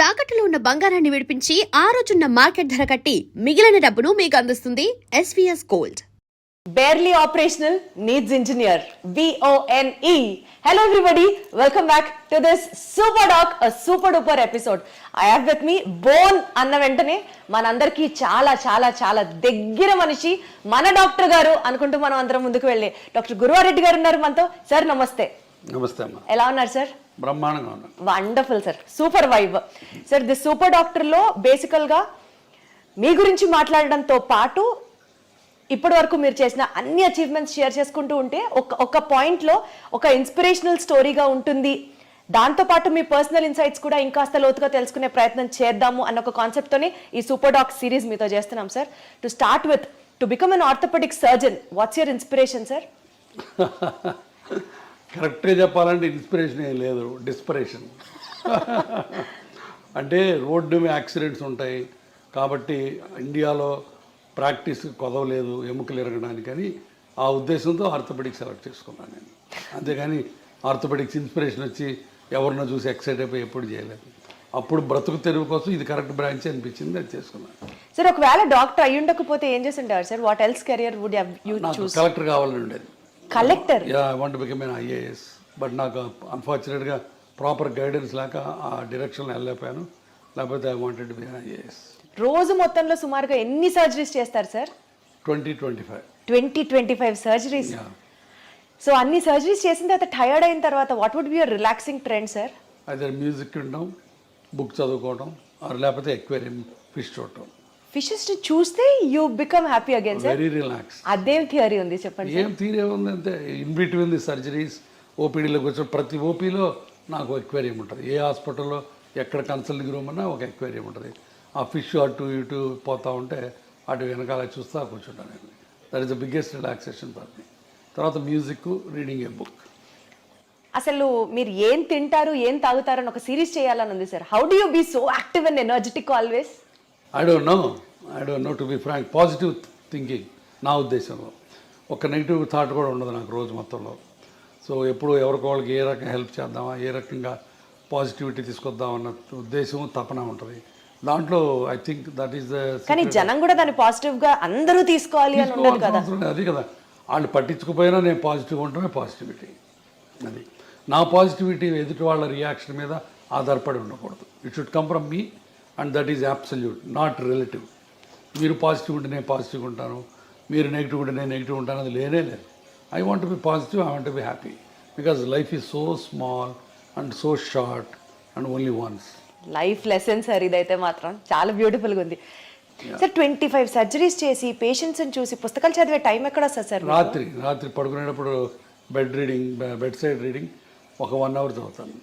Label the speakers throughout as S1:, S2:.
S1: తాకట్టులో ఉన్న బంగారాన్ని విడిపించి ఆ రోజున్న మార్కెట్ ధర కట్టి మిగిలిన డబ్బును మీకు అందిస్తుంది SVS gold.
S2: Barely operational needs engineer, BONE. Hello everybody, welcome back to this super doc, a super duper episode. I have with me Bone అన్న వెంటనే మనందరికీ చాలా చాలా చాలా దగ్గర మనిషి మన డాక్టర్ గారు అనుకుంటూ మనం అందరం ముందుకు వెళ్ళి డాక్టర్ గురువారెడ్డి గారు ఉన్నారు మనతో. సార్ నమస్తే.
S3: నమస్తే అమ్మా.
S2: ఎలా ఉన్నారు సార్?
S3: బ్రహ్మాండంగా ఉన్నా.
S2: Wonderful sir, super vibe. Sir the super doctor లో బేసికల్ గా మీ గురించి మాట్లాడడంతో పాటు ఇప్పటి వరకు మీరు చేసిన అన్ని అచీవ్మెంట్స్ షేర్ చేసుకుంటూ ఉంటే ఒక పాయింట్ లో ఒక ఇన్స్పిరేషనల్ స్టోరీగా ఉంటుంది. దాంతో పాటు మీ పర్సనల్ ఇన్సైట్స్ కూడా ఇంకాస్త లోతుగా తెలుసుకునే ప్రయత్నం చేద్దాము అన్న ఒక కాన్సెప్ట్ తోనే ఈ సూపర్ డాక్ సిరీస్ మీతో చేస్తున్నాం sir. To start with, to become an orthopaedic surgeon, what's your inspiration sir?
S3: కరెక్ట్గా చెప్పాలంటే ఇన్స్పిరేషన్ ఏం లేదు, డిస్పరేషన్. అంటే రోడ్డు మీద యాక్సిడెంట్స్ ఉంటాయి కాబట్టి ఇండియాలో ప్రాక్టీస్ కొదవలేదు ఎముకలు ఎరగడానికి అని ఆ ఉద్దేశంతో ఆర్థోపెడిక్ సెలెక్ట్ చేసుకున్నాను నేను. అంతేగాని ఆర్థోపెడిక్స్ ఇన్స్పిరేషన్ వచ్చి ఎవరినో చూసి ఎక్సైట్ అయిపోయి ఎప్పుడు చేయలేదు. అప్పుడు బ్రతుకు తెరువు కోసం ఇది కరెక్ట్ బ్రాంచ్ అనిపించింది, అది చేసుకున్నాను.
S2: సార్ ఒకవేళ డాక్టర్ అయ్యి ఉండకపోతే ఏం చేసి ఉంటారు sir? What else career would you choose?
S3: Collector కావాలని ఉండేది.
S2: Collector?
S3: Yeah, I want to become an IAS. But నాకు అన్ఫార్చునేట్గా ప్రాపర్ గైడెన్స్ లేక ఆ డైరెక్షన్లో వెళ్ళలేకపోయాను. లేకపోతే I wanted to be an IAS.
S2: రోజు మొత్తంలో సుమారుగా ఎన్ని సర్జరీస్ చేస్తారు సార్? 20-25 సర్జరీస్. సో అన్ని సర్జరీస్ చేసిన తర్వాత టైర్డ్ అయిన తర్వాత what would be your relaxing trend sir?
S3: అదే మ్యూజిక్ వినడం, బుక్ చదువుకోవడం, లేకపోతే ఎక్వేరియం ఫిష్ చూడటం.
S2: ఫిషెస్ చూస్తే you become happy again sir?
S3: Very relax.
S2: అదేం థియరీ ఉంది చెప్పండి?
S3: ఏం థియరీ ఉంది అంటే ఇన్ బిట్వీన్ ది సర్జరీస్ ఓపీడీలోకి వచ్చి ప్రతి ఓపీలో నాకు ఎక్వేరియం ఉంటుంది. ఏ హాస్పిటల్లో ఎక్కడ కన్సల్టింగ్ రూమ్ అన్నా ఒక ఎక్వేరియం ఉంటుంది. ఆ ఫిష్ అటు ఇటు పోతూ ఉంటే అటు వెనకాల చూస్తూ కూర్చుంటాను నేను. That is the biggest relaxation for me. తర్వాత మ్యూజిక్, రీడింగ్ ఏ బుక్.
S2: అసలు మీరు ఏం తింటారు, ఏం తాగుతారు అని ఒక సిరీస్ చేయాలని ఉంది sir. How do you be so active and energetic always?
S3: I don't know to be frank. Positive thinking నా ఉద్దేశంలో. ఒక నెగిటివ్ థాట్ కూడా ఉండదు నాకు రోజు మొత్తంలో. సో ఎప్పుడు ఎవరికి వాళ్ళకి ఏ రకంగా హెల్ప్ చేద్దామా, ఏ రకంగా పాజిటివిటీ తీసుకొద్దామన్న ఉద్దేశం, తపన ఉంటుంది దాంట్లో. I think that is the.
S2: కానీ జనం కూడా దాన్ని పాజిటివ్ గా అందరూ తీసుకోవాలి అని ఉండదు కదా.
S3: అది కదా, వాళ్ళు పట్టించుకుపోయినా నేను పాజిటివ్గా ఉండటమే పాజిటివిటీ. అది నా పాజిటివిటీ ఎదుటి వాళ్ళ రియాక్షన్ మీద ఆధారపడి ఉండకూడదు. It should come from me and that is absolute, not relative. మీరు పాజిటివ్ ఉంటే నేను పాజిటివ్గా ఉంటాను, మీరు నెగిటివ్ ఉంటే నేను నెగిటివ్ ఉంటాను, అది లేనే లేదు. I want be positive, I want be happy because life is so small and so short and only once.
S2: Life lesson sir ఇదైతే మాత్రం చాలా బ్యూటిఫుల్గా ఉంది సార్. 25 సర్జరీస్ చేసి పేషెంట్స్ని చూసి పుస్తకాలు చదివే టైం ఎక్కడ వస్తుంది సార్?
S3: రాత్రి పడుకునేటప్పుడు బెడ్ సైడ్ రీడింగ్ ఒక 1 hour చదువుతాను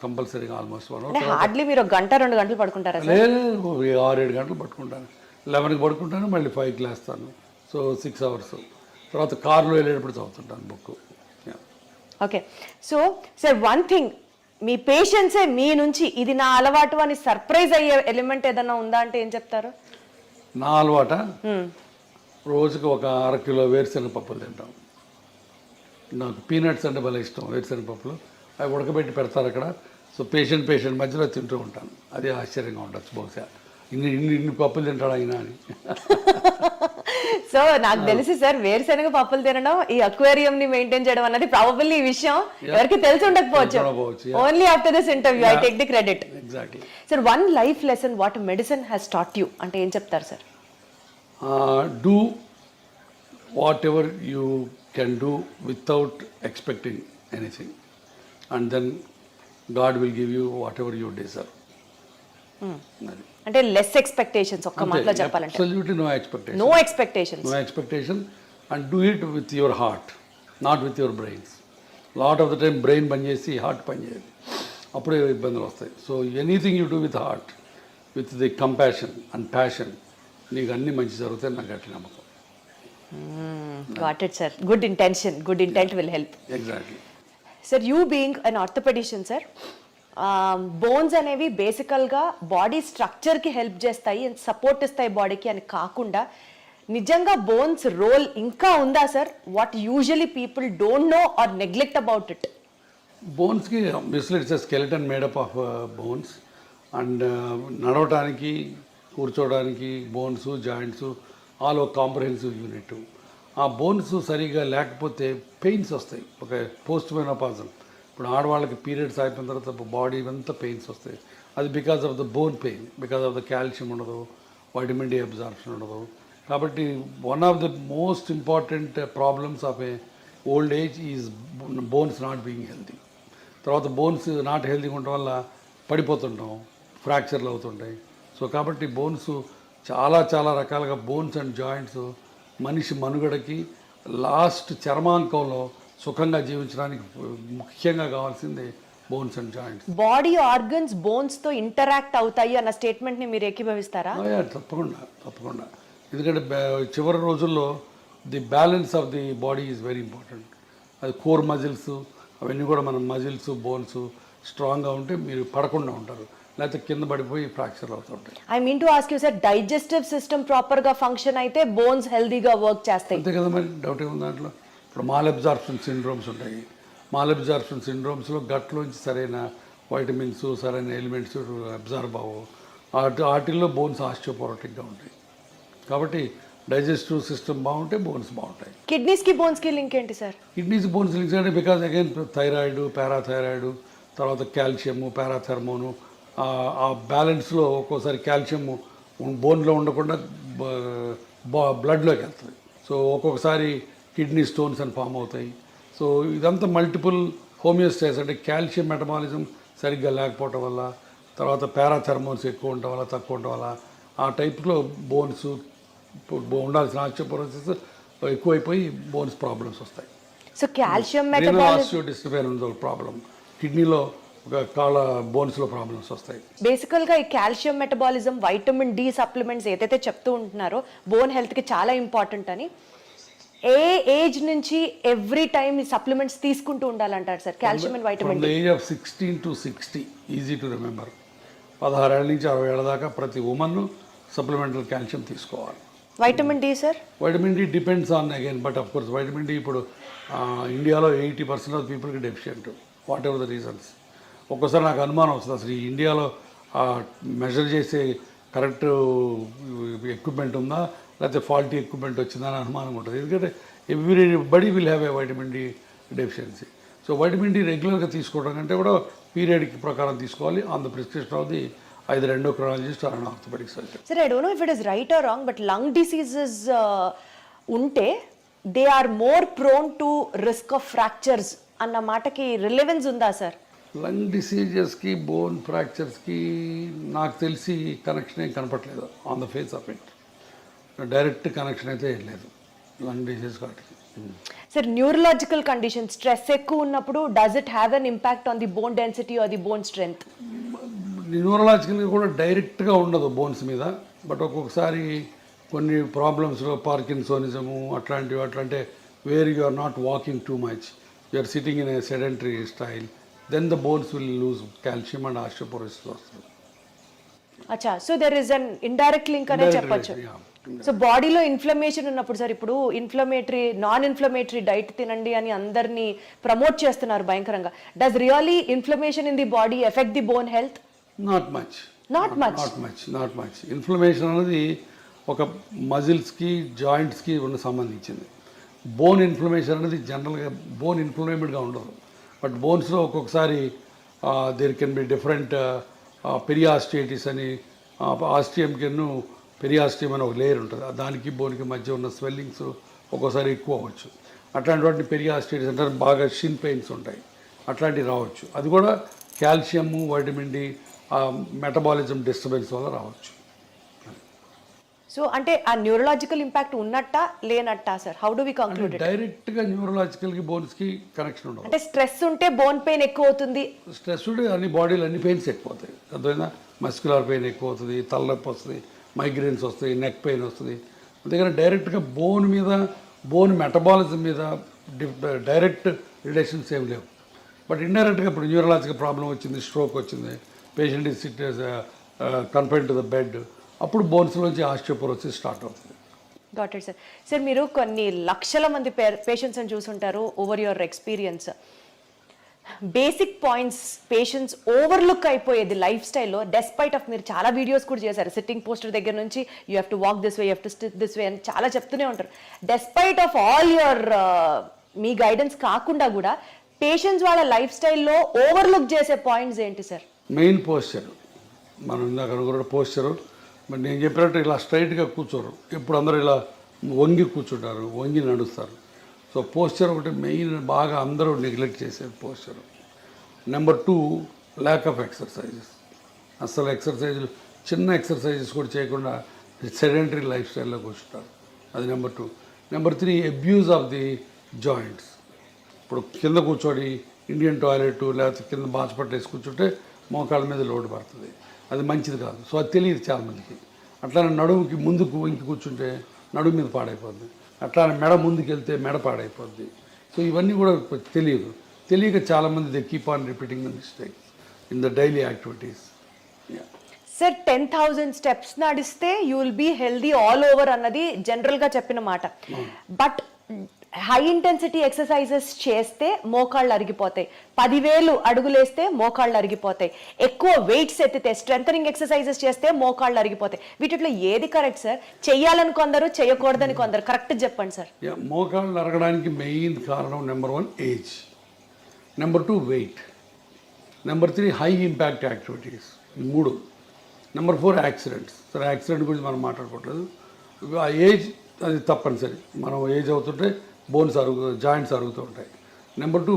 S3: కంపల్సరీగా. Almost 1 hour.
S2: హార్డ్లీ మీరు 1-2 గంటలు పడుకుంటారా?
S3: లేదు, 6-7 గంటలు పట్టుకుంటాను. 11కి పడుకుంటాను, మళ్ళీ 5కి లేస్తాను. So 6 hours. తర్వాత కార్లో వెళ్ళేటప్పుడు చదువుతుంటాను book.
S2: Okay. So sir one thing, మీ పేషెంట్సే మీ నుంచి ఇది నా అలవాటు అని సర్ప్రైజ్ అయ్యే ఎలిమెంట్ ఏదైనా ఉందా అంటే ఏం చెప్తారు?
S3: నా అలవాట, రోజుకి ఒక 1/2 కిలో వేరుశనగ పప్పులు తింటాం. నాకు పీనట్స్ అంటే భలే ఇష్టం. వేరుశనగ పప్పులు అవి ఉడకబెట్టి పెడతారు అక్కడ. సో పేషెంట్ మధ్యలో తింటూ ఉంటాను. అది ఆశ్చర్యంగా ఉండొచ్చు, బహుశా ఇన్ని పప్పులు తింటాడు అయినా అని.
S2: సో నాకు తెలిసి సార్ వేరుశనగ పప్పులు తినడం, ఈ అక్వేరియం ని మెయింటైన్ చేయడం అన్నది ప్రాబబ్లీ ఈ విషయం ఎవరికి తెలిసి ఉండకపోవచ్చు. Only after this interview I take the credit.
S3: Exactly.
S2: Sir one life lesson what medicine has taught you అంటే ఏం చెప్తారు సార్?
S3: Do whatever you can do without expecting anything and then God will give you whatever you deserve.
S2: అంటే less expectations, ఒక్క మాటలో చెప్పాలంటే
S3: absolutely no expectation and do it with your heart, not with your brains. Lot of the time brain పనిచేసి heart పనిచేయదు, అప్పుడే ఇబ్బందులు వస్తాయి. So anything you do with heart, with the compassion and passion, నీకు అన్నీ మంచి జరుగుతాయి. నాకు అట్లా నమ్మకం.
S2: Got it sir. Good intent will help.
S3: Exactly.
S2: Sir you being an orthopaedician sir, bones అనేవి బేసికల్గా బాడీ స్ట్రక్చర్కి హెల్ప్ చేస్తాయి అండ్ సపోర్ట్ ఇస్తాయి బాడీకి అని కాకుండా నిజంగా బోన్స్ రోల్ ఇంకా ఉందా sir? What usually people don't know or neglect about it?
S3: బోన్స్కి obviously it's a skeleton made up of bones and నడవటానికి కూర్చోవడానికి బోన్స్ జాయింట్స్ ఆల్ ఒక కాంప్రహెన్సివ్ యూనిట్. ఆ బోన్స్ సరిగా లేకపోతే పెయిన్స్ వస్తాయి. ఒక పోస్ట్ మెనోపాజల్, ఇప్పుడు ఆడవాళ్ళకి పీరియడ్స్ అయిపోయిన తర్వాత బాడీ అంతా పెయిన్స్ వస్తాయి. అది because of the bone pain, because of the calcium ఉండదు, వైటమిన్ డి అబ్జార్ప్షన్ ఉండదు. కాబట్టి one of the most important problems of A old age is bones not being healthy. తర్వాత బోన్స్ నాట్ హెల్తీగా ఉండటం వల్ల పడిపోతుంటాం, ఫ్రాక్చర్లు అవుతుంటాయి. సో కాబట్టి బోన్స్ చాలా చాలా రకాలుగా బోన్స్ అండ్ జాయింట్స్ మనిషి మనుగడకి లాస్ట్ చర్మాంకంలో సుఖంగా జీవించడానికి ముఖ్యంగా కావాల్సింది bones and joints.
S2: Body organs bones తో ఇంటరాక్ట్ అవుతాయి అన్న స్టేట్మెంట్ ని మీరు ఏకీభవిస్తారా?
S3: తప్పకుండా. ఎందుకంటే చివరి రోజుల్లో the balance of the body is very important. అది కోర్ మజిల్స్ అవన్నీ కూడా మన మజిల్స్ బోన్స్ స్ట్రాంగ్గా ఉంటే మీరు పడకుండా ఉంటారు, లేకపోతే కింద పడిపోయి ఫ్రాక్చర్ అవుతుంటాయి.
S2: I mean to ask you sir, digestive system proper గా ఫంక్షన్ అయితే బోన్స్ హెల్దీగా వర్క్ చేస్తాయి.
S3: అంతే కదా, మరి డౌట్ ఏముంది దాంట్లో. ఇప్పుడు మాల్ అబ్జార్ప్షన్ సిండ్రోమ్స్ ఉంటాయి. మాల్ అబ్జార్ప్షన్ సిండ్రోమ్స్లో గట్లోంచి సరైన వైటమిన్స్ సరైన ఎలిమెంట్స్ అబ్జార్బ్ అవ్వవు. వాటిల్లో బోన్స్ ఆస్టియోపోరోటిక్గా ఉంటాయి. కాబట్టి డైజెస్టివ్ సిస్టమ్ బాగుంటే బోన్స్ బాగుంటాయి.
S2: కిడ్నీస్ కి బోన్స్ కి లింక్ ఏంటి సార్?
S3: కిడ్నీస్ బోన్స్ లింక్స్ అంటే బికాజ్ అగైన్ థైరాయిడ్, పారాథైరాయిడ్, తర్వాత కాల్షియము, పారాథర్మోను, ఆ బ్యాలెన్స్లో ఒక్కోసారి కాల్షియం బోన్లో ఉండకుండా బ్లడ్లోకి వెళ్తుంది. సో ఒక్కొక్కసారి కిడ్నీ స్టోన్స్ అని ఫామ్ అవుతాయి. సో ఇదంతా మల్టిపుల్ హోమియోస్టాసిస్, అంటే కాల్షియం మెటబాలిజం సరిగ్గా లేకపోవటం వల్ల, తర్వాత పారాథర్మోన్స్ ఎక్కువ ఉండటం వల్ల తక్కువ ఉండటం వల్ల ఆ టైప్లో బోన్స్ ఉండాల్సిన ఆస్టియోపోరోసిస్ ఎక్కువైపోయి బోన్స్ ప్రాబ్లమ్స్ వస్తాయి.
S2: So calcium metabolism
S3: disturbance problem, కిడ్నీలో ఒక కాళ్ళ బోన్స్లో ప్రాబ్లమ్స్ వస్తాయి.
S2: బేసికల్గా ఈ calcium metabolism, vitamin D supplements ఏదైతే చెప్తూ ఉంటున్నారో బోన్ హెల్త్కి చాలా ఇంపార్టెంట్ అని, ఏ ఏజ్ నుంచి ఎవ్రీ టైమ్ ఈ సప్లిమెంట్స్ తీసుకుంటూ ఉండాలంటారు sir? Calcium and vitamin D
S3: age of 16 to 60 easy to remember. 16 ఏళ్ళ నుంచి 60 ఏళ్ళ దాకా ప్రతి ఉమెన్ సప్లిమెంటల్ కాల్షియం తీసుకోవాలి.
S2: Vitamin D sir?
S3: Vitamin D depends on again, but of course vitamin D ఇప్పుడు ఇండియాలో 80% ఆఫ్ పీపుల్కి deficient, whatever the reasons. ఒక్కోసారి నాకు అనుమానం వస్తుంది, అసలు ఈ ఇండియాలో మెజర్ చేసే కరెక్ట్ ఎక్విప్మెంట్ ఉందా, లేకపోతే ఫాల్టీ ఎక్విప్మెంట్ వచ్చిందా అని అనుమానం ఉంటుంది. ఎందుకంటే everybody will have a vitamin D deficiency. So vitamin D రెగ్యులర్గా తీసుకోవడం కంటే కూడా పీరియడ్కి ప్రకారం తీసుకోవాలి, on the prescription of the either endocrinologist or an orthopedic surgeon.
S2: Sir, I don't know if it is right or wrong, but lung diseases unte they are more prone to risk of fractures anna mataki relevance unda sir?
S3: Lung డిసీజెస్కి bone ఫ్రాక్చర్స్కి నాకు తెలిసి connection ఏం కనపట్లేదు on the face of it. Direct connection అయితే ఏం లేదు lung disease వాటికి.
S2: సార్, న్యూరలాజికల్ కండిషన్ స్ట్రెస్ ఎక్కువ ఉన్నప్పుడు does it have an impact on the bone density or the bone strength?
S3: న్యూరలాజికల్గా కూడా డైరెక్ట్గా ఉండదు బోన్స్ మీద, బట్ ఒక్కొక్కసారి కొన్ని ప్రాబ్లమ్స్లో పార్కిన్సోనిజము అట్లాంటివి, అట్లంటే where you are not walking too much, you are sitting in a sedentary style, then the bones will lose calcium and osteoporosis వస్తుంది.
S2: అచ్చా, so there is an indirect link అనే చెప్పొచ్చు. సో బాడీలో ఇన్ఫ్లమేషన్ ఉన్నప్పుడు sir, ఇప్పుడు inflammatory non inflammatory diet తినండి అని అందరినీ ప్రమోట్ చేస్తున్నారు భయంకరంగా. Does really inflammation in the body effect the bone health?
S3: Not much. Inflammation అనేది ఒక మజిల్స్కి జాయింట్స్కి ఉన్న సంబంధించింది. బోన్ ఇన్ఫ్లమేషన్ అనేది జనరల్గా బోన్ ఇన్ఫ్లమేటెడ్గా ఉండదు, బట్ బోన్స్లో ఒక్కొక్కసారి దేర్ కెన్ బి డిఫరెంట్ పెరియాస్టియటిస్ అని, ఆస్టియంకిను పెరియాస్టియం అని ఒక లేయర్ ఉంటుంది, దానికి బోన్కి మధ్య ఉన్న స్వెల్లింగ్స్ ఒక్కోసారి ఎక్కువ అవ్వచ్చు. అట్లాంటి పెరియాస్టియటిస్ అంటే బాగా షిన్ పెయిన్స్ ఉంటాయి, అట్లాంటివి రావచ్చు. అది కూడా calcium vitamin D metabolism disturbance వల్ల రావచ్చు.
S2: సో అంటే ఆ న్యూరలాజికల్ ఇంపాక్ట్ ఉన్నట్టా లేనట్టా sir? How do we conclude?
S3: డైరెక్ట్గా న్యూరలాజికల్కి బోన్స్కి కనెక్షన్ ఉండదు.
S2: అంటే స్ట్రెస్ ఉంటే బోన్ పెయిన్ ఎక్కువ అవుతుంది.
S3: స్ట్రెస్ ఉంటే అన్ని బాడీలో అన్ని పెయిన్స్ ఎక్కువ అవుతాయి. అర్థమైనా, మస్క్యులర్ పెయిన్ ఎక్కువ అవుతుంది, తలనొప్పి వస్తుంది, మైగ్రేన్స్ వస్తాయి, నెక్ పెయిన్ వస్తుంది. అందుకని డైరెక్ట్గా బోన్ మీద బోన్ మెటబాలిజం మీద డైరెక్ట్ రిలేషన్స్ ఏమి లేవు. బట్ ఇండైరెక్ట్గా ఇప్పుడు న్యూరలాజికల్ ప్రాబ్లం వచ్చింది, స్ట్రోక్ వచ్చింది, patient is SIT confined to the bed, అప్పుడు బోన్స్లోంచి ఆస్టియోపోరోసిస్ స్టార్ట్ అవుతుంది.
S2: Got it sir. సార్, మీరు కొన్ని లక్షల మంది పేషెంట్స్ని చూసుంటారు over your experience. Basic points patients overlook అయిపోయేది లైఫ్ స్టైల్లో, డెస్పైట్ ఆఫ్ మీరు చాలా వీడియోస్ కూడా చేశారు, సిట్టింగ్ పోస్టర్ దగ్గర నుంచి you have to walk this way, you have to SIT this way అని చాలా చెప్తూనే ఉంటారు. Despite of all your me guidance కాకుండా కూడా పేషెంట్స్ వాళ్ళ లైఫ్ స్టైల్లో ఓవర్లుక్ చేసే పాయింట్స్ ఏంటి సార్?
S3: మెయిన్ పోస్చర్, మనం ఇందాక అనుకున్న పోస్చరు. మరి నేను చెప్పినట్టు ఇలా స్ట్రైట్గా కూర్చోరు, ఇప్పుడు అందరూ ఇలా వంగి కూర్చుంటారు, వంగి నడుస్తారు. సో పోస్చర్ ఒకటి మెయిన్, బాగా అందరూ నెగ్లెక్ట్ చేసేది posture. Number 2, lack of exercises. అసలు ఎక్సర్సైజులు, చిన్న ఎక్సర్సైజెస్ కూడా చేయకుండా సెడెంటరీ లైఫ్ స్టైల్లో కూర్చుంటారు. అది number 2. Number 3, abuse of the joints. ఇప్పుడు కింద కూర్చొని ఇండియన్ టాయిలెట్ లేకపోతే కింద బాచపట్టేసి కూర్చుంటే మోకాళ్ళ మీద లోడ్ పడుతుంది, అది మంచిది కాదు. సో అది తెలియదు చాలామందికి. అట్లానే నడుముకి ముందుకు ఇంకి కూర్చుంటే నడుము మీద పాడైపోద్ది, అట్లానే మెడ ముందుకు వెళ్తే మెడ పాడైపోద్ది. సో ఇవన్నీ కూడా తెలియక చాలామంది they keep on repeating the mistake in the daily activities.
S2: Sir 10,000 steps నడిస్తే you will be healthy all over అన్నది జనరల్గా చెప్పిన మాట. బట్ హై ఇంటెన్సిటీ ఎక్సర్సైజెస్ చేస్తే మోకాళ్ళు అరిగిపోతాయి, 10,000 అడుగులేస్తే మోకాళ్ళు అరిగిపోతాయి, ఎక్కువ వెయిట్స్ ఎత్తితే స్ట్రెంథనింగ్ ఎక్సర్సైజెస్ చేస్తే మోకాళ్ళు అరిగిపోతాయి. వీటిలో ఏది కరెక్ట్ సార్? చెయ్యాలని కొందరు, చేయకూడదని కొందరు, కరెక్ట్ చెప్పండి సార్.
S3: మోకాళ్ళు అరగడానికి మెయిన్ కారణం number 1 age, number 2 weight, number 3 high impact activities, 3. Number 4 accidents. సరే యాక్సిడెంట్ గురించి మనం మాట్లాడుకోవట్లేదు, ఆ ఏజ్ అది తప్పనిసరి. మనం ఏజ్ అవుతుంటే జాయింట్స్ అరుగుతూ ఉంటాయి. Number 2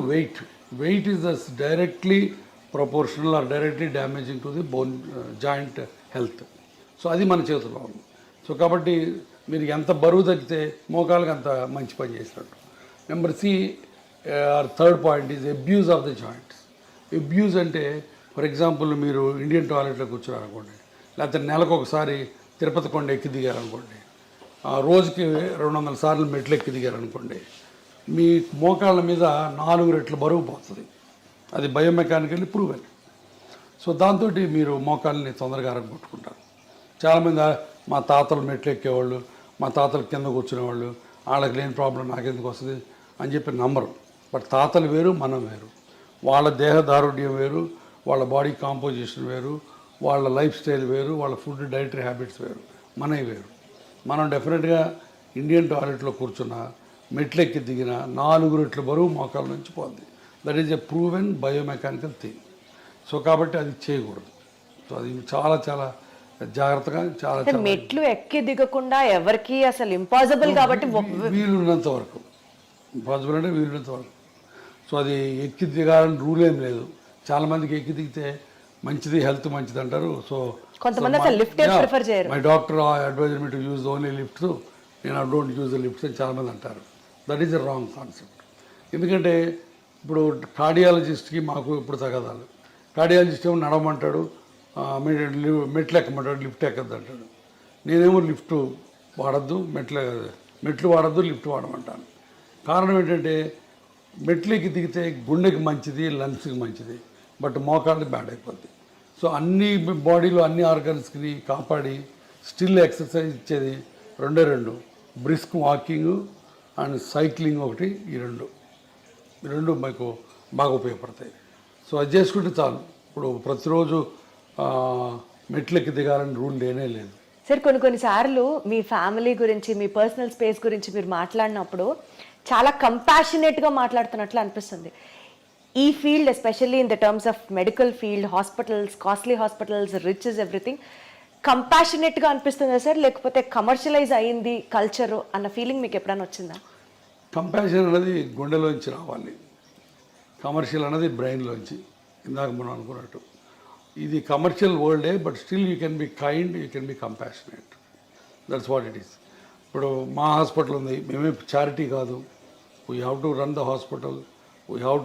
S3: weight is thus directly proportional or directly damaging to the bone joint health. So అది మన చేతుల్లో ఉంది. సో కాబట్టి మీరు ఎంత బరువు తగ్గితే మోకాళ్ళకి అంత మంచి పని చేసినట్టు. Number 3 point is abuse of the joints. Abuse అంటే ఫర్ ఎగ్జాంపుల్ మీరు ఇండియన్ టాయిలెట్లో కూర్చున్నారనుకోండి, లేకపోతే నెలకు ఒకసారి తిరుపతి కొండ ఎక్కి దిగారనుకోండి, రోజుకి 200 సార్లు మెట్లు ఎక్కి దిగారనుకోండి, మీ మోకాళ్ళ మీద 4 రెట్లు బరువు పోతుంది. అది బయోమెకానికల్లీ ప్రూవెన్. సో దాంతో మీరు మోకాళ్ళని తొందరగా అరగొట్టుకుంటారు. చాలామంది మా తాతలు మెట్లు ఎక్కేవాళ్ళు, మా తాతలు కింద కూర్చునేవాళ్ళు, వాళ్ళకి లేని ప్రాబ్లం నాకెందుకు వస్తుంది అని చెప్పి నమ్మరు. బట్ తాతలు వేరు, మనం వేరు. వాళ్ళ దేహదారుఢ్యం వేరు, వాళ్ళ బాడీ కాంపోజిషన్ వేరు, వాళ్ళ లైఫ్ స్టైల్ వేరు, వాళ్ళ ఫుడ్ డైటరీ హ్యాబిట్స్ వేరు, మనవి వేరు. మనం డెఫినెట్గా ఇండియన్ టాయిలెట్లో కూర్చున్న మెట్లెక్కి దిగిన 4 రెట్లు బరువు మోకాళ్ళ నుంచి పోద్ది. That is a proven biomechanical thing. So కాబట్టి అది చేయకూడదు. సో అది చాలా చాలా జాగ్రత్తగా చాలా
S2: మెట్లు ఎక్కి దిగకుండా ఎవరికి అసలు ఇంపాసిబుల్ కాబట్టి
S3: వీలున్నంత వరకు, ఇంపాసిబుల్ అంటే వీలున్నంత వరకు. సో అది ఎక్కి దిగాలని రూల్ ఏం లేదు. చాలామందికి ఎక్కి దిగితే మంచిది, హెల్త్ మంచిది అంటారు. సో
S2: కొంతమంది అసలు లిఫ్ట్ ప్రిఫర్ చేయరు.
S3: My doctor advisor me to use only lifts, నేను డోంట్ యూజ్ ద లిఫ్ట్స్ అని చాలామంది అంటారు. That is a wrong concept. ఎందుకంటే ఇప్పుడు కార్డియాలజిస్ట్కి మాకు ఇప్పుడు తగదాలు. కార్డియాలజిస్ట్ ఏమో నడవమంటాడు, మెట్లు ఎక్కమంటాడు, లిఫ్ట్ ఎక్కద్దు అంటాడు. నేనేమో లిఫ్ట్ వాడద్దు, మెట్లు వాడద్దు, లిఫ్ట్ వాడమంటాను. కారణం ఏంటంటే మెట్లకి దిగితే గుండెకి మంచిది, లంగ్స్కి మంచిది, బట్ మోకాళ్ళు బ్యాడ్ అయిపోద్ది. సో అన్ని బాడీలో అన్ని ఆర్గన్స్ని కాపాడి స్టిల్ ఎక్సర్సైజ్ ఇచ్చేది 2 బ్రిస్క్ వాకింగ్ అండ్ సైక్లింగ్ ఒకటి. ఈ రెండు మీకు బాగా ఉపయోగపడతాయి. సో అది చేసుకుంటే చాలు. ఇప్పుడు ప్రతిరోజు మెట్లెక్కి దిగాలని రూల్ లేనే లేదు.
S2: సార్ కొన్నిసార్లు మీ ఫ్యామిలీ గురించి, మీ పర్సనల్ స్పేస్ గురించి మీరు మాట్లాడినప్పుడు చాలా కంపాషనేట్గా మాట్లాడుతున్నట్లు అనిపిస్తుంది. ఈ field especially in the terms of medical field, hospitals, costly hospitals, rich is everything, కంపాషనేట్గా అనిపిస్తుందా సార్, లేకపోతే కమర్షియలైజ్ అయ్యింది కల్చరు అన్న ఫీలింగ్ మీకు ఎప్పుడైనా వచ్చిందా?
S3: కంపాషన్ అనేది గుండెలోంచి రావాలి, కమర్షియల్ అనేది బ్రెయిన్లోంచి. ఇందాక మనం అనుకున్నట్టు ఇది కమర్షియల్ వరల్డే, but still you can be kind, you can be compassionate. That's what it is. ఇప్పుడు మా హాస్పిటల్ ఉంది, మేమే చారిటీ కాదు. We have to run the hospital, we have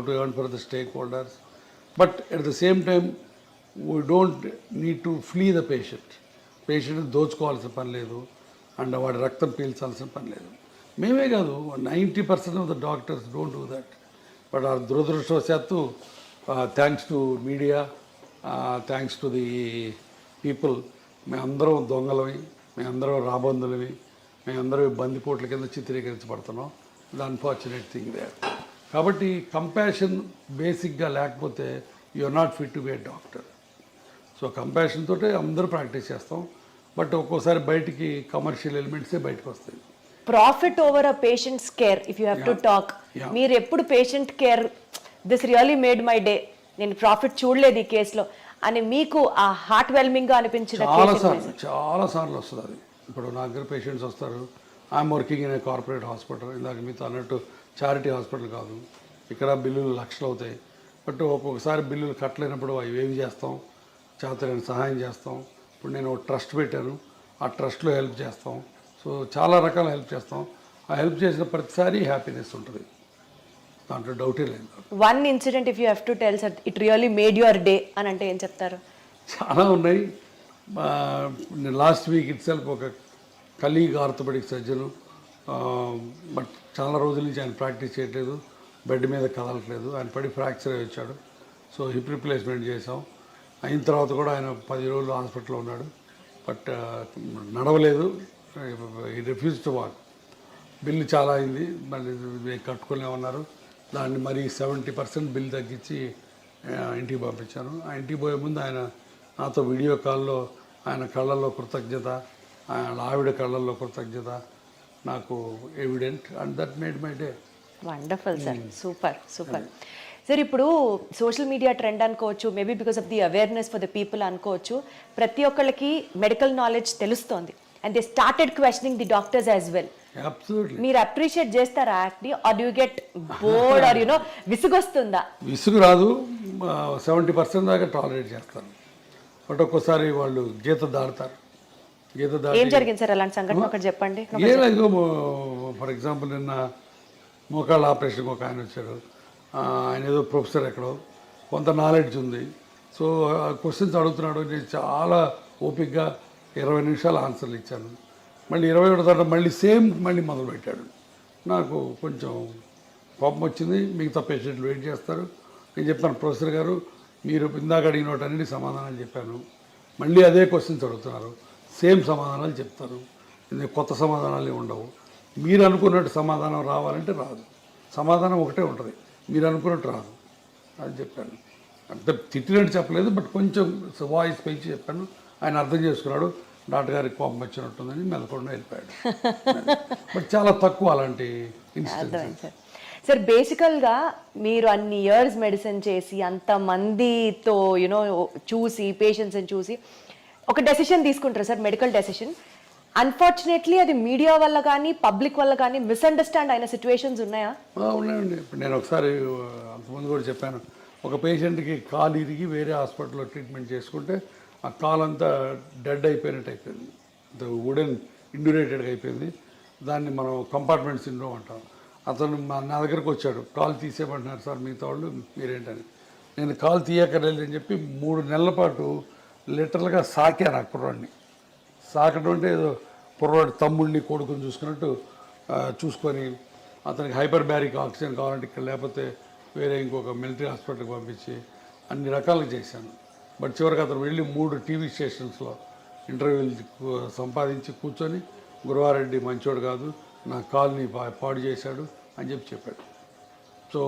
S3: to earn for the stakeholders, but at the same time we don't need to flee the patient దోచుకోవాల్సిన పని లేదు, and వాడి రక్తం పీల్చాల్సిన పని లేదు. మేమే కాదు, 90% of the doctors don't do that. But ఆ దురదృష్టవశాత్తు thanks to media, thanks to the people, మేమందరం దొంగలవి, మేమందరం రాబందులవి, మేమందరం బందిపోట్ల కింద చిత్రీకరించబడుతున్నాం. The unfortunate thing they. కాబట్టి కంపాషన్ బేసిక్గా లేకపోతే you are not fit to be a doctor. So compassion తోటే అందరూ ప్రాక్టీస్ చేస్తాం, బట్ ఒక్కోసారి బయటికి కమర్షియల్ ఎలిమెంట్సే బయటకు వస్తాయి.
S2: Profit over a patients care if you have to talk, మీరు ఎప్పుడు patient care this really made my day, నేను ప్రాఫిట్ చూడలేదు ఈ కేసులో అని మీకు ఆ హార్ట్ వెల్మింగ్ గా అనిపించిన
S3: చాలా సార్లు వస్తుంది అది. ఇప్పుడు నా దగ్గర పేషెంట్స్ వస్తారు, I'm working in a corporate hospital, ఇందాక మీతో అన్నట్టు చారిటీ హాస్పిటల్ కాదు, ఇక్కడ బిల్లులు లక్షలు అవుతాయి, బట్ ఒక్కొక్కసారి బిల్లులు కట్టలేనప్పుడు అవి ఏమి చేస్తాం, చేతనైన సహాయం చేస్తాం. ఇప్పుడు నేను ట్రస్ట్ పెట్టాను, ఆ ట్రస్ట్లో హెల్ప్ చేస్తాం. సో చాలా రకాల హెల్ప్ చేస్తాం. ఆ హెల్ప్ చేసిన ప్రతిసారి హ్యాపీనెస్ ఉంటుంది, దాంట్లో డౌటే లేదు.
S2: One incident if you have to tell sir it really made your day అని అంటే ఏం చెప్తారు?
S3: చాలా ఉన్నాయి. లాస్ట్ వీక్ ఇట్ సెల్ఫ్ ఒక కలీగ్ ఆర్థోపెడిక్ సర్జను, బట్ చాలా రోజుల నుంచి ఆయన ప్రాక్టీస్ చేయట్లేదు, బెడ్ మీద కదలట్లేదు, ఆయన పడి ఫ్రాక్చర్ అయి వచ్చాడు. సో హిప్ రిప్లేస్మెంట్ చేసాం. అయిన తర్వాత కూడా ఆయన 10 రోజులు హాస్పిటల్లో ఉన్నాడు, బట్ నడవలేదు, ఈ రిఫ్యూజ్ టు వాక్. బిల్లు చాలా అయింది, మళ్ళీ కట్టుకోలేమన్నారు. దాన్ని మరి 70% బిల్ తగ్గించి ఇంటికి పంపించాను. ఆ ఇంటికి పోయే ముందు ఆయన నాతో వీడియో కాల్లో ఆయన కళ్ళల్లో కృతజ్ఞత, ఆయన ఆవిడ కళ్ళల్లో కృతజ్ఞత నాకు evident, and that made my day.
S2: Wonderful sir, super super sir. ఇప్పుడు సోషల్ మీడియా ట్రెండ్ అనుకోవచ్చు, maybe because of the awareness for the people అనుకోవచ్చు, ప్రతి ఒక్కళ్ళకి మెడికల్ నాలెడ్జ్ తెలుస్తోంది and they started questioning the doctors as well.
S3: Absolutely.
S2: మీరు appreciate చేస్తారా యాక్ట్ని, or you get bored or you know విసుగొస్తుందా?
S3: విసుగు రాదు, 70% దాకా టాలరేట్ చేస్తాను, బట్ ఒక్కోసారి వాళ్ళు గీత దాడతారు. గీత దాటి
S2: ఏం జరిగింది సార్ అలాంటి సంఘటన ఒకటి చెప్పండి.
S3: ఏదో ఫర్ ఎగ్జాంపుల్ నిన్న మోకాళ్ళ ఆపరేషన్కి ఒక ఆయన వచ్చాడు, ఆయన ఏదో ప్రొఫెసర్ ఎక్కడో, కొంత నాలెడ్జ్ ఉంది. సో క్వశ్చన్స్ అడుగుతున్నాడు, నేను చాలా ఓపిక్గా 20 నిమిషాలు ఆన్సర్లు ఇచ్చాను. మళ్ళీ 21 తర్వాత మళ్ళీ మొదలుపెట్టాడు. నాకు కొంచెం కోపం వచ్చింది. మిగతా పేషెంట్లు వెయిట్ చేస్తారు. నేను చెప్పాను, ప్రొఫెసర్ గారు మీరు ఇందాక అడిగిన వాటన్నిటి సమాధానాలు చెప్పాను, మళ్ళీ అదే క్వశ్చన్స్ అడుగుతున్నారు, సేమ్ సమాధానాలు చెప్తారు, కొత్త సమాధానాలు ఉండవు. మీరు అనుకున్నట్టు సమాధానం రావాలంటే రాదు, సమాధానం ఒకటే ఉంటుంది, మీరు అనుకున్నట్టు రాదు అని చెప్పాను. అంత తిట్టినట్టు చెప్పలేదు, బట్ కొంచెం వాయిస్ పెంచి చెప్పాను. ఆయన అర్థం చేసుకున్నాడు, డాక్టర్ గారికి కోపం వచ్చినట్టుందని మెదకుండా వెళ్ళిపోయాడు. బట్ చాలా తక్కువ అలాంటి ఇన్సిడెంట్స్.
S2: సార్ బేసికల్గా మీరు అన్ని ఇయర్స్ మెడిసిన్ చేసి అంతమందితో యూనో చూసి పేషెంట్స్ని చూసి ఒక డెసిషన్ తీసుకుంటారు సార్, మెడికల్ డెసిషన్. అన్ఫార్చునేట్లీ అది మీడియా వల్ల కానీ పబ్లిక్ వల్ల కానీ మిస్అండర్స్టాండ్ అయిన సిచ్యువేషన్స్ ఉన్నాయా?
S3: ఉన్నాయండి. ఇప్పుడు నేను ఒకసారి అంతకుముందు కూడా చెప్పాను, ఒక పేషెంట్కి కాలు ఇరిగి వేరే హాస్పిటల్లో ట్రీట్మెంట్ చేసుకుంటే ఆ కాలు అంతా డెడ్ అయిపోయినట్టు అయిపోయింది, వుడెన్ ఇండ్యూరేటెడ్గా అయిపోయింది. దాన్ని మనం కంపార్ట్మెంట్ సిండ్రోమ్ అంటాం. అతను నా దగ్గరకు వచ్చాడు, కాలు తీసేయమంటున్నారు సార్ మిగతా వాళ్ళు, మీరేంటని. నేను కాలు తీయక్కర్లేదు అని చెప్పి 3 నెలల పాటు లిటరల్గా సాకాను ఆ కుర్రాడిని. సాకడం అంటే ఏదో కుర్రాడు తమ్ముడిని కొడుకుని చూసుకున్నట్టు చూసుకొని అతనికి హైపర్ బ్యారిక్ ఆక్సిజన్ కావాలంటే ఇక్కడ, లేకపోతే వేరే ఇంకొక మిలిటరీ హాస్పిటల్కి పంపించి అన్ని రకాలుగా చేశాను. బట్ చివరికి అతను వెళ్ళి 3 టీవీ స్టేషన్స్లో ఇంటర్వ్యూలు సంపాదించి కూర్చొని, గురువారెడ్డి మంచోడు కాదు, నా కాల్ని పాడు చేశాడు అని చెప్పాడు. So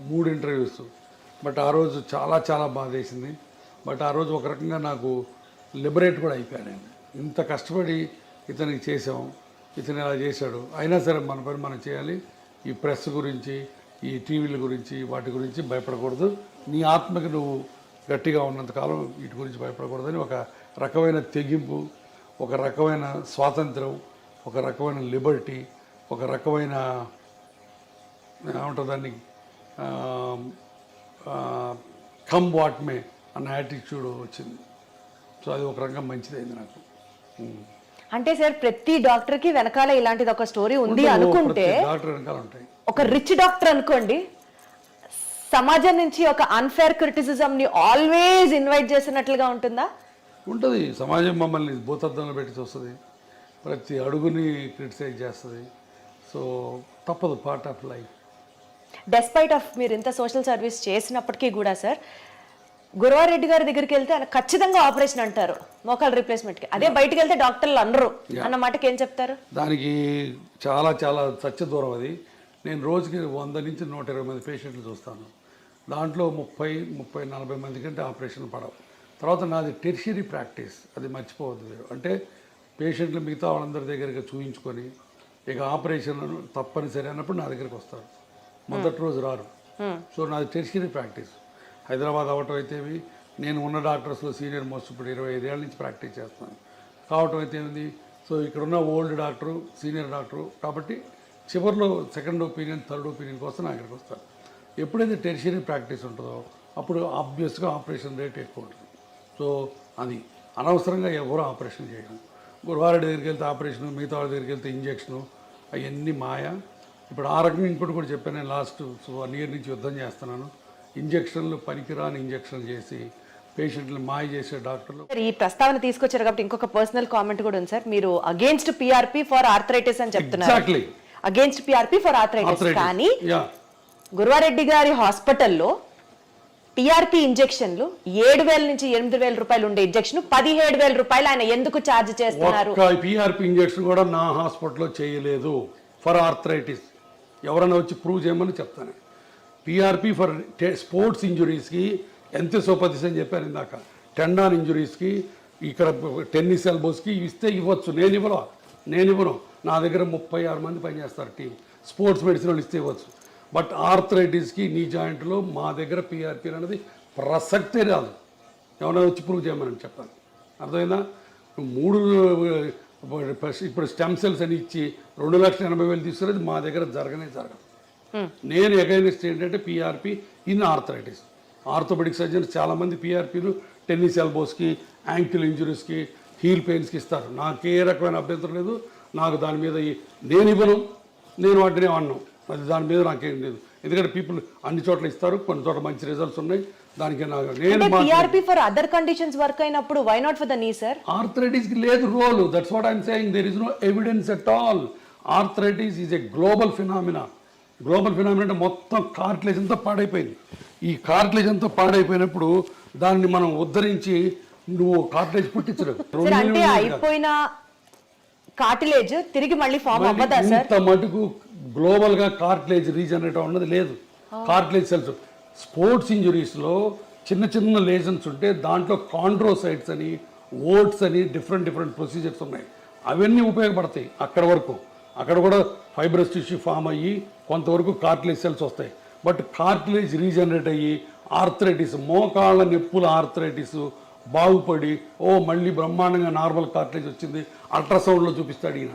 S3: 3 interviews. బట్ ఆ రోజు చాలా చాలా బాధ వేసింది. బట్ ఆ రోజు ఒక రకంగా నాకు లిబరేట్ కూడా అయిపోయాను. ఇంత కష్టపడి ఇతనికి చేసాం, ఇతను ఇలా చేశాడు, అయినా సరే మన పని మనం చేయాలి. ఈ ప్రెస్ గురించి, ఈ టీవీల గురించి, వాటి గురించి భయపడకూడదు. నీ ఆత్మకి నువ్వు గట్టిగా ఉన్నంతకాలం వీటి గురించి భయపడకూడదని ఒక రకమైన తెగింపు, ఒక రకమైన స్వాతంత్రం, ఒక రకమైన లిబర్టీ, ఒక రకమైన ఏమంటుంది దాన్ని కమ్ వాట్ మే అన్న యాటిట్యూడ్ వచ్చింది. సో అది ఒక రకంగా మంచిదైంది నాకు.
S2: అంటే సార్ ప్రతి డాక్టర్కి వెనకాల ఇలాంటిది ఒక స్టోరీ ఉంది అనుకుంటే,
S3: డాక్టర్ వెనకాల ఉంటాయి.
S2: ఒక రిచ్ డాక్టర్ అనుకోండి, సమాజం నుంచి ఒక అన్ఫేర్ క్రిటిసిజం ని ఆల్వేస్ ఇన్వైట్ చేసినట్లుగా ఉంటుందా?
S3: ఉంటుంది. సమాజం మమ్మల్ని భూతద్దంలో పెట్టి చూస్తుంది, ప్రతి అడుగుని క్రిటిసైజ్ చేస్తుంది. సో తప్పదు, part of life.
S2: Despite of మీరు ఇంత సోషల్ సర్వీస్ చేసినప్పటికీ కూడా సార్, గురువారెడ్డి గారి దగ్గరికి వెళ్తే ఆయన ఖచ్చితంగా ఆపరేషన్ అంటారు మోకాలు రీప్లేస్మెంట్కి, అదే బయటికి వెళ్తే డాక్టర్లు అనరు అన్న మాటకి ఏం చెప్తారు?
S3: దానికి చాలా చాలా సత్య దూరం అది. నేను రోజుకి 100 నుంచి 120 మంది పేషెంట్లు చూస్తాను. దాంట్లో 30-40 మంది కంటే ఆపరేషన్ పడవు. తర్వాత నాది టెర్షియరీ ప్రాక్టీస్, అది మర్చిపోవద్దు మీరు. అంటే పేషెంట్లు మిగతా వాళ్ళందరి దగ్గరికి చూయించుకొని ఇక ఆపరేషన్ తప్పనిసరి అన్నప్పుడు నా దగ్గరికి వస్తారు. మొదటి రోజు రారు. సో నాది టెర్షియరీ ప్రాక్టీస్. హైదరాబాద్ అవటం అయితేవి, నేను ఉన్న డాక్టర్స్లో సీనియర్ మోస్ట్ ఇప్పుడు 25 ఏళ్ళ నుంచి ప్రాక్టీస్ చేస్తాను కావటం అయితే ఏంది. సో ఇక్కడ ఉన్న ఓల్డ్ డాక్టరు, సీనియర్ డాక్టరు కాబట్టి చివరిలో సెకండ్ ఒపీనియన్, థర్డ్ ఒపీనియన్ కోసం నా దగ్గరికి వస్తారు. ఎప్పుడైతే టెర్షియరీ ప్రాక్టీస్ ఉంటుందో అప్పుడు ఆబ్వియస్గా ఆపరేషన్ రేట్ ఎక్కువ ఉంటుంది. సో అది అనవసరంగా ఎవరు ఆపరేషన్ చేయడం. గురువారెడ్డి దగ్గరికి వెళ్తే ఆపరేషను, మిగతా వాళ్ళ దగ్గరికి వెళ్తే ఇంజక్షను, అవన్నీ మాయ. ఇప్పుడు ఆ రకంగా ఇంకోటి కూడా చెప్పాను, నేను లాస్ట్ 1 year నుంచి యుద్ధం చేస్తున్నాను. ఇంజక్షన్లు పనికిరాని ఇంజక్షన్లు చేసి పేషెంట్లు మాయ చేసే డాక్టర్లు.
S2: సార్, ఈ ప్రస్తావన తీసుకొచ్చారు కాబట్టి ఇంకొక పర్సనల్ కామెంట్ కూడా ఉంది సార్. మీరు అగేన్స్ట్ పిఆర్పి ఫర్ ఆర్థరైటిస్ అని చెప్తున్నారు.
S3: Exactly
S2: against PRP for arthritis. కానీ
S3: యా
S2: గురువారెడ్డి గారి హాస్పిటల్లో పిఆర్పి ఇంజెక్షన్లు 7,000 నుంచి 8,000 రూపాయలు ఉండే ఇంజెక్షన్ 17,000 రూపాయలు ఆయన ఎందుకు ఛార్జ్ చేస్తున్నారు?
S3: ఒక్క పిఆర్పి ఇంజెక్షన్ కూడా నా హాస్పిటల్లో చేయలేదు ఫర్ ఆర్థరైటిస్. ఎవరైనా వచ్చి ప్రూవ్ చేయమని చెప్తాను. పిఆర్పి ఫర్ స్పోర్ట్స్ ఇంజురీస్కి ఎంతో 10 అని చెప్పాను ఇందాక. టెండాన్ ఇంజురీస్కి, ఇక్కడ టెన్నిస్ ఎల్బోస్కి ఇస్తే ఇవ్వచ్చు. నేను ఇవ్వను. నా దగ్గర 36 మంది పనిచేస్తారు టీం. స్పోర్ట్స్ మెడిసిన్ వాళ్ళు ఇస్తే ఇవ్వచ్చు. బట్ ఆర్థరైటిస్కి, నీ జాయింట్లో మా దగ్గర పిఆర్పి అనేది ప్రసక్తే రాదు. ఎవరైనా వచ్చి ప్రూవ్ చేయమని చెప్పాలి. అర్థమైందా? 3 ఇప్పుడు స్టెమ్ సెల్స్ అని ఇచ్చి 2,80,000 తీసుకునేది మా దగ్గర జరగదు. నేను అగైనెస్ట్ ఏంటంటే PRP in arthritis. Orthopaedic surgeons చాలామంది పిఆర్పీలు టెన్నిస్ ఎల్బోస్కి, యాంకిల్ ఇంజురీస్కి, హీల్ పెయిన్స్కి ఇస్తారు. నాకు ఏ రకమైన అభ్యంతరం లేదు. నాకు దాని మీద నేను ఇవ్వను, నేను వాటిని అన్నాను. అది దాని మీద నాకేం లేదు. ఎందుకంటే పీపుల్ అన్ని చోట్ల ఇస్తారు, కొన్ని చోట్ల మంచి రిజల్ట్స్ ఉన్నాయి. దానికి నేను
S2: PRP for other conditions work అయినప్పుడు why not for the knee sir?
S3: ఆర్థరైటిస్కి లేదు role. That's what I'm saying. There is no evidence at all. Arthritis is a global phenomena. Global phenomena అంటే మొత్తం కార్టిలేజ్ అంతా పాడైపోయింది. ఈ కార్టిలేజ్ అంతా పాడైపోయినప్పుడు దాన్ని మనం ఉద్ధరించి నువ్వు కార్టిలేజ్ పుట్టించలేవు.
S2: అంటే అయిపోయిన కార్టిలేజ్ తిరిగి మళ్ళీ ఫామ్ అవ్వదా సార్?
S3: ఇంత మటుకు గ్లోబల్ గా కార్టిలేజ్ రీజనరేట్ అన్నది లేదు. కార్టిలేజ్ సెల్స్ స్పోర్ట్స్ ఇంజురీస్లో చిన్న లేజన్స్ ఉంటే దాంట్లో కాండ్రోసైట్స్ అని, ఓట్స్ అని డిఫరెంట్ ప్రొసీజర్స్ ఉన్నాయి. అవన్నీ ఉపయోగపడతాయి అక్కడ వరకు. అక్కడ కూడా ఫైబ్రస్ టిష్యూ ఫామ్ అయ్యి కొంతవరకు కార్టిలేజ్ సెల్స్ వస్తాయి. బట్ కార్టిలేజ్ రీజనరేట్ అయ్యి ఆర్థరైటిస్, మోకాళ్ళ నొప్పుల ఆర్థరైటిస్ బాగుపడి మళ్ళీ బ్రహ్మాండంగా నార్మల్ కార్టిలేజ్ వచ్చింది, అల్ట్రాసౌండ్లో చూపిస్తాడు ఈయన,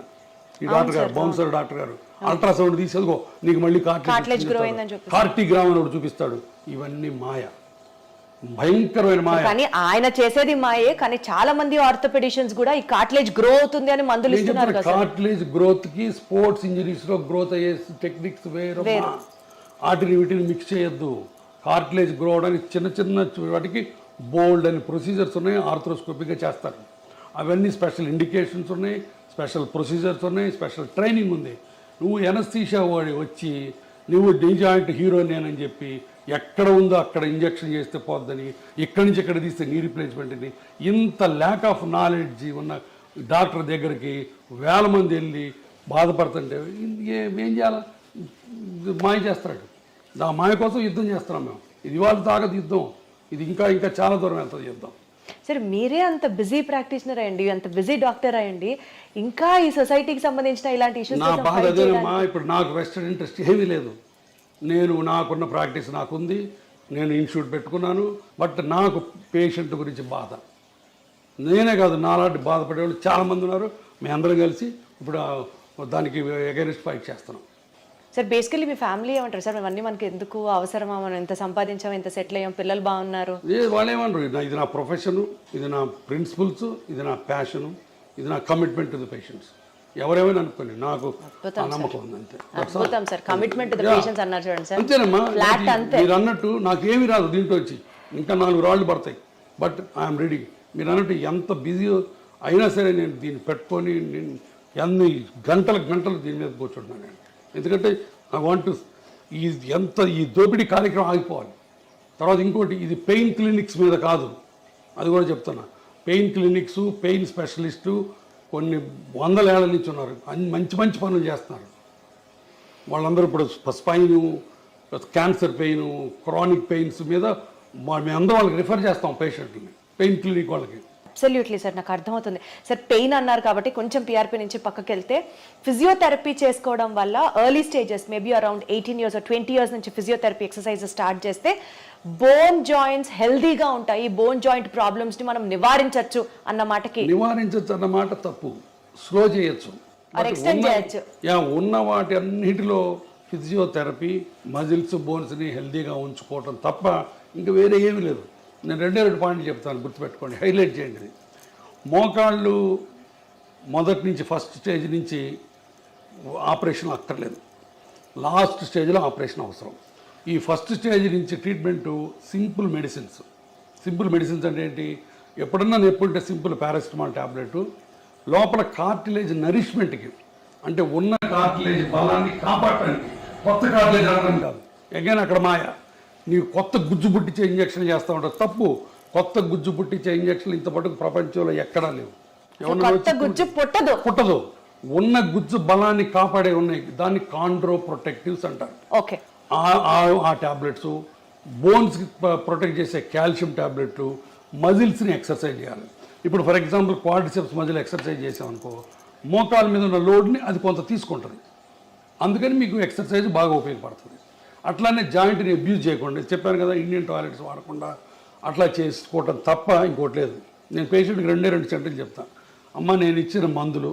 S3: ఈ డాక్టర్ గారు, బౌన్సర్ డాక్టర్ గారు. అల్ట్రాసౌండ్ తీసేదిగో నీకు మళ్ళీ కార్టిగ్రామ్ అని చూపిస్తాడు. ఇవన్నీ మాయ, భయంకరమైన మాయ.
S2: కానీ ఆయన చేసేది మాయే. కానీ చాలా మంది ఆర్థోపెడిషియన్స్ కూడా ఈ కార్టిలేజ్ గ్రో అవుతుంది అని మందులు ఇస్తున్నారు కదా.
S3: కార్టిలేజ్ గ్రోత్ కి స్పోర్ట్స్ ఇంజరీస్ లో గ్రోత్ అయ్యే టెక్నిక్స్ వేరు. వీటిని మిక్స్ చేయొద్దు. కార్టిలేజ్ గ్రో అవడానికి చిన్న వాటికి బోల్డ్ అని ప్రొసీజర్స్ ఉన్నాయి. ఆర్థ్రోస్కోపిక్గా చేస్తారు. అవన్నీ స్పెషల్ ఇండికేషన్స్ ఉన్నాయి, స్పెషల్ ప్రొసీజర్స్ ఉన్నాయి, స్పెషల్ ట్రైనింగ్ ఉంది. నువ్వు ఎనస్థీషియా వాడి వచ్చి నువ్వు డి జాయింట్ హీరోని అని చెప్పి ఎక్కడ ఉందో అక్కడ ఇంజక్షన్ చేస్తే పోద్దని, ఇక్కడి నుంచి ఇక్కడ తీస్తే నీ రీప్లేస్మెంట్ అని, ఇంత ల్యాక్ ఆఫ్ నాలెడ్జ్ ఉన్న డాక్టర్ దగ్గరికి 1000 మంది వెళ్ళి బాధపడుతుంటే ఏం చేయాలి? మాయ చేస్తాడు. ఆ మాయ కోసం యుద్ధం చేస్తున్నాం మేము. ఇది వాళ్ళ తాగదు యుద్ధం. ఇది ఇంకా చాలా దూరం వెళ్తుంది యుద్ధం.
S2: సరే, మీరే అంత బిజీ ప్రాక్టీషనర్ అయ్యండి, అంత బిజీ డాక్టర్ అయ్యండి, ఇంకా ఈ సొసైటీకి సంబంధించిన ఇలాంటి ఇష్యూస్
S3: నా బాధ అదేనమ్మా. ఇప్పుడు నాకు వెస్టర్న్ ఇంట్రెస్ట్ ఏమీ లేదు. నాకున్న ప్రాక్టీస్ నాకుంది, నేను ఇన్స్టిట్యూట్ పెట్టుకున్నాను. బట్ నాకు పేషెంట్ గురించి బాధ. నేనే కాదు, నాలాంటి బాధపడేవాళ్ళు చాలామంది ఉన్నారు. మేము అందరం కలిసి ఇప్పుడు దానికి అగైనెస్ట్ ఫైట్ చేస్తున్నాం.
S2: సార్, బేసికలీ మీ ఫ్యామిలీ ఏమంటారు సార్? ఇవన్నీ మనకి ఎందుకు అవసరమా? మనం ఎంత సంపాదించాం, ఎంత సెటిల్ అయ్యాం, పిల్లలు బాగున్నారు?
S3: వాళ్ళు ఏమన్నారు, ఇది నా ప్రొఫెషను, ఇది నా ప్రిన్సిపల్స్, ఇది నా ప్యాషను, ఇది నా కమిట్మెంట్ టు ది పేషెంట్స్. ఎవరేమైనా అనుకోండి, నాకు నమ్మకం ఉంది అంతే.
S2: అద్భుతం sir, commitment to the patients అన్నారు చూడండి సార్.
S3: అంతేనమ్మా. మీరు అన్నట్టు నాకేమీ రాదు దీంట్లో వచ్చి, ఇంకా 4 రాళ్ళు పడతాయి. But I'm ready. మీరు అన్నట్టు ఎంత బిజీ అయినా సరే నేను దీన్ని పెట్టుకొని ఎన్ని గంటలు దీని మీద కూర్చుంటున్నాను నేను. ఎందుకంటే ఐ వాంట్ టు ఈ దోపిడీ కార్యక్రమం ఆగిపోవాలి. తర్వాత ఇంకోటి, ఇది పెయిన్ క్లినిక్స్ మీద కాదు, అది కూడా చెప్తున్నా. పెయిన్ క్లినిక్స్, పెయిన్ స్పెషలిస్టు కొన్ని 100 ఏళ్ల నుంచి ఉన్నారు. మంచి పనులు చేస్తున్నారు. వాళ్ళందరూ ఇప్పుడు spine, cancer pain, chronic pains మీద మేమందరం వాళ్ళకి రిఫర్ చేస్తాం పేషెంట్ని, పెయిన్ క్లినిక్ వాళ్ళకి.
S2: అబ్సల్యూట్లీ సార్, నాకు అర్థమవుతుంది సార్. పెయిన్ అన్నారు కాబట్టి కొంచెం పిఆర్పి నుంచి పక్కకి వెళ్తే, ఫిజియోథెరపీ చేసుకోవడం వల్ల early stages maybe around 18 years or 20 years నుంచి ఫిజియోథెరపీ ఎక్సర్సైజ్ స్టార్ట్ చేస్తే బోన్ జాయింట్స్ హెల్దీగా ఉంటాయి, బోన్ జాయింట్ ప్రాబ్లమ్స్ ని మనం నివారించవచ్చు అన్న
S3: మాట తప్పు. స్లో చేయొచ్చు,
S2: ఎక్స్టెండ్ చేయొచ్చు.
S3: ఉన్న వాటి అన్నిటిలో ఫిజియోథెరపీ మజిల్స్, బోన్స్ని హెల్దీగా ఉంచుకోవటం తప్ప ఇంకా వేరే ఏమీ లేదు. నేను 2 పాయింట్లు చెప్తాను, గుర్తుపెట్టుకోండి, హైలైట్ చేయండి. ఇది మోకాళ్ళు మొదటి నుంచి ఫస్ట్ స్టేజ్ నుంచి ఆపరేషన్ అక్కర్లేదు, లాస్ట్ స్టేజ్లో ఆపరేషన్ అవసరం. ఈ ఫస్ట్ స్టేజ్ నుంచి treatment simple medicines. Simple medicines అంటే ఏంటి? ఎప్పుడన్నా నొప్పుంటే సింపుల్ పారాసిటమాల్ ట్యాబ్లెట్, లోపల కార్టిలేజ్ నరిష్మెంట్కి, అంటే ఉన్న కార్టిలేజ్ బలాన్ని కాపాడటానికి, కొత్త కార్టిలేజ్ అనడం కాదు. ఎగైన్ అక్కడ మాయ, నీవు కొత్త గుజ్జు పుట్టించే ఇంజక్షన్ చేస్తూ ఉంటావు. తప్పు. కొత్త గుజ్జు పుట్టించే ఇంజక్షన్లు ఇంతపాటు ప్రపంచంలో ఎక్కడా లేవు. పుట్టదు. ఉన్న గుజ్జు బలాన్ని కాపాడే ఉన్నాయి, దాన్ని కాండ్రో ప్రొటెక్టివ్స్ అంటారు.
S2: ఓకే.
S3: ఆ ట్యాబ్లెట్స్, బోన్స్కి ప్రొటెక్ట్ చేసే కాల్షియం ట్యాబ్లెట్లు, మజిల్స్ని ఎక్సర్సైజ్ చేయాలి. ఇప్పుడు for example quadriceps muscle exercise చేసామనుకో, మోకాల మీద ఉన్న లోడ్ని అది కొంత తీసుకుంటుంది, అందుకని మీకు ఎక్సర్సైజ్ బాగా ఉపయోగపడుతుంది. అట్లానే జాయింట్ని అబ్యూజ్ చేయకుండా, చెప్పాను కదా, ఇండియన్ టాయిలెట్స్ వాడకుండా అట్లా చేసుకోవటం తప్ప ఇంకోటి లేదు. నేను పేషెంట్కి 2 సెంటెన్స్ చెప్తాను. అమ్మ, నేను ఇచ్చిన మందులు,